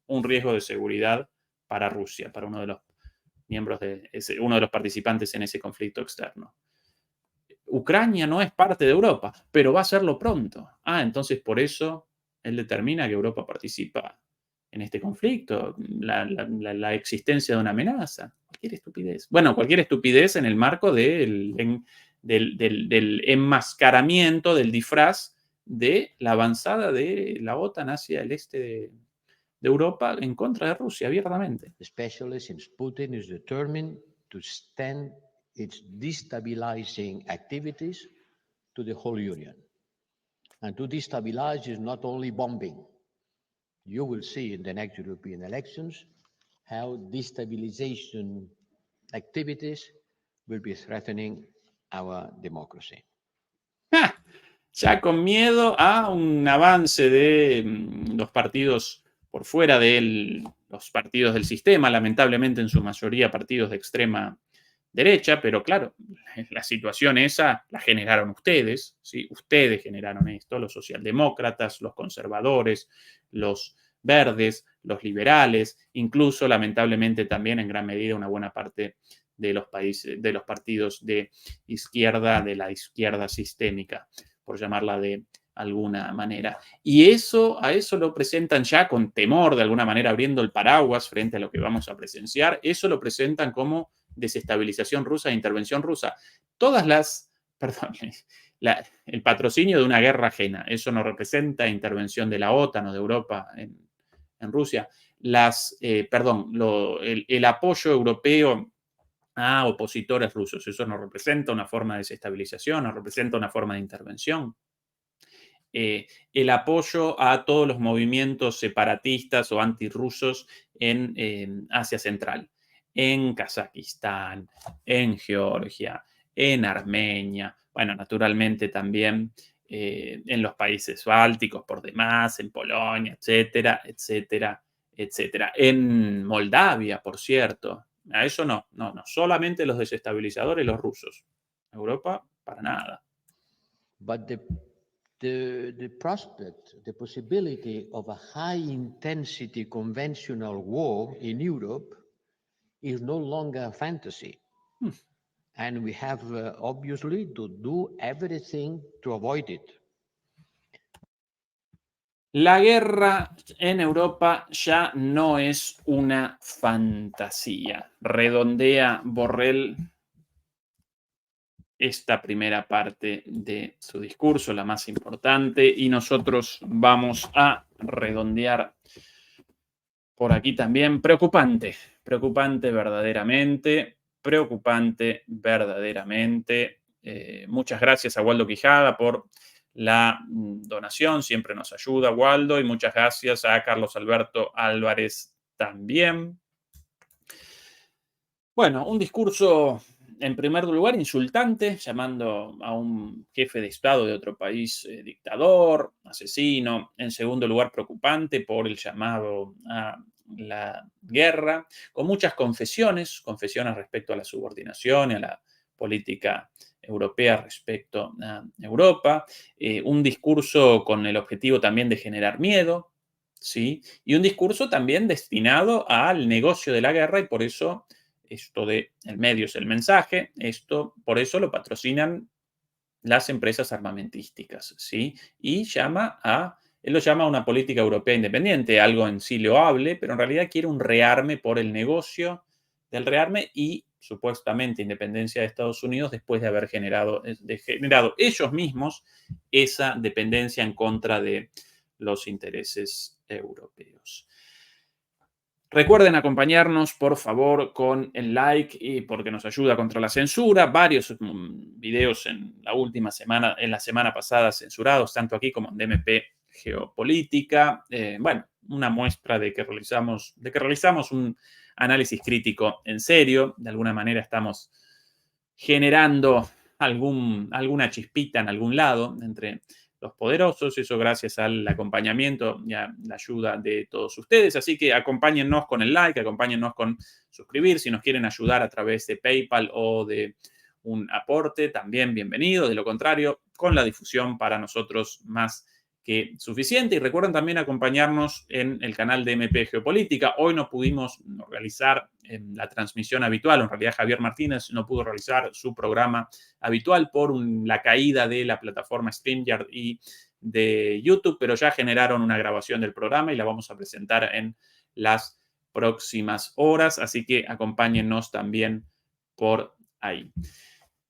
un riesgo de seguridad para Rusia, para uno de los miembros uno de los participantes en ese conflicto externo. Ucrania no es parte de Europa, pero va a serlo pronto. Entonces por eso él determina que Europa participa en este conflicto, la existencia de una amenaza, cualquier estupidez. Bueno, cualquier estupidez en el marco del enmascaramiento, del disfraz de la avanzada de la OTAN hacia el este de Europa en contra de Rusia, abiertamente. Especially since Putin is determined to extend its destabilizing activities to the whole Union. And to destabilize is not only bombing, you will see in the next European elections how destabilization activities will be threatening our democracy. Ya con miedo a un avance de los partidos por fuera de los partidos del sistema, lamentablemente en su mayoría partidos de extrema derecha, pero claro, la situación esa la generaron ustedes, ¿sí? Ustedes generaron esto, los socialdemócratas, los conservadores, los verdes, los liberales, incluso lamentablemente también en gran medida una buena parte de los países, de los partidos de izquierda, de la izquierda sistémica, por llamarla de alguna manera. Y a eso lo presentan ya con temor, de alguna manera abriendo el paraguas frente a lo que vamos a presenciar, eso lo presentan como desestabilización rusa e intervención rusa. Perdón, el patrocinio de una guerra ajena, eso no representa intervención de la OTAN o de Europa en Rusia. El apoyo europeo a opositores rusos, eso no representa una forma de desestabilización, no representa una forma de intervención. El apoyo a todos los movimientos separatistas o antirrusos en Asia Central, en Kazajistán, en Georgia, en Armenia, bueno, naturalmente también en los países bálticos por demás, en Polonia, etcétera, etcétera, etcétera. En Moldavia, por cierto. A eso no, solamente los desestabilizadores, los rusos. Europa, para nada. But the prospect, the possibility of a high-intensity conventional war in Europe is no longer a fantasy. And we have obviously to do everything to avoid it. La guerra en Europa ya no es una fantasía. Redondea Borrell esta primera parte de su discurso, la más importante, y nosotros vamos a redondear por aquí también. Preocupante verdaderamente, muchas gracias a Waldo Quijada por la donación, siempre nos ayuda Waldo, y muchas gracias a Carlos Alberto Álvarez también. Bueno, un discurso en primer lugar insultante, llamando a un jefe de Estado de otro país dictador, asesino. En segundo lugar, preocupante por el llamado a la guerra, con muchas confesiones respecto a la subordinación y a la política europea respecto a Europa, un discurso con el objetivo también de generar miedo, ¿sí? Y un discurso también destinado al negocio de la guerra, y por eso esto de el medio es el mensaje, por eso lo patrocinan las empresas armamentísticas, ¿sí? Y él lo llama una política europea independiente, algo en sí loable, pero en realidad quiere un rearme por el negocio del rearme y supuestamente independencia de Estados Unidos después de haber generado ellos mismos esa dependencia en contra de los intereses europeos. Recuerden acompañarnos, por favor, con el like, y porque nos ayuda contra la censura. Varios videos en la semana pasada censurados, tanto aquí como en DMP Geopolítica. Bueno, una muestra de que realizamos un análisis crítico en serio. De alguna manera estamos generando alguna chispita en algún lado entre los poderosos, eso gracias al acompañamiento y a la ayuda de todos ustedes. Así que acompáñennos con el like, acompáñennos con suscribir. Si nos quieren ayudar a través de PayPal o de un aporte, también bienvenido. De lo contrario, con la difusión para nosotros más que suficiente. Y recuerden también acompañarnos en el canal de MP Geopolítica. Hoy no pudimos realizar la transmisión habitual. En realidad, Javier Martínez no pudo realizar su programa habitual por la caída de la plataforma StreamYard y de YouTube, pero ya generaron una grabación del programa y la vamos a presentar en las próximas horas. Así que acompáñennos también por ahí.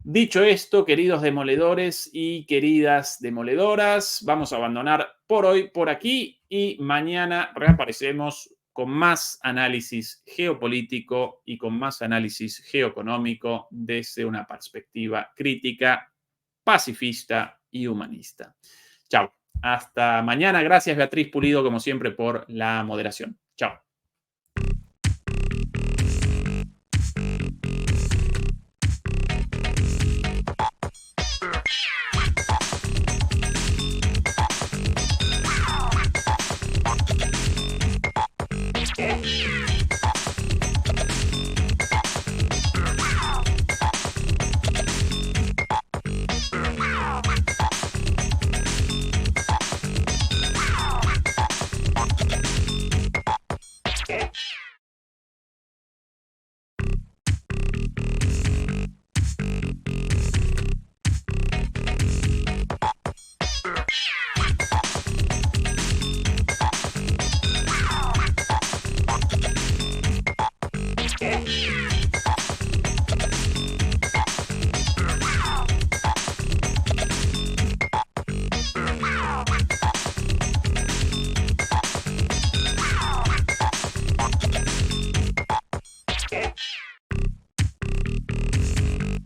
Dicho esto, queridos demoledores y queridas demoledoras, vamos a abandonar por hoy por aquí y mañana reaparecemos con más análisis geopolítico y con más análisis geoeconómico desde una perspectiva crítica, pacifista y humanista. Chao. Hasta mañana. Gracias, Beatriz Pulido, como siempre, por la moderación. Chao.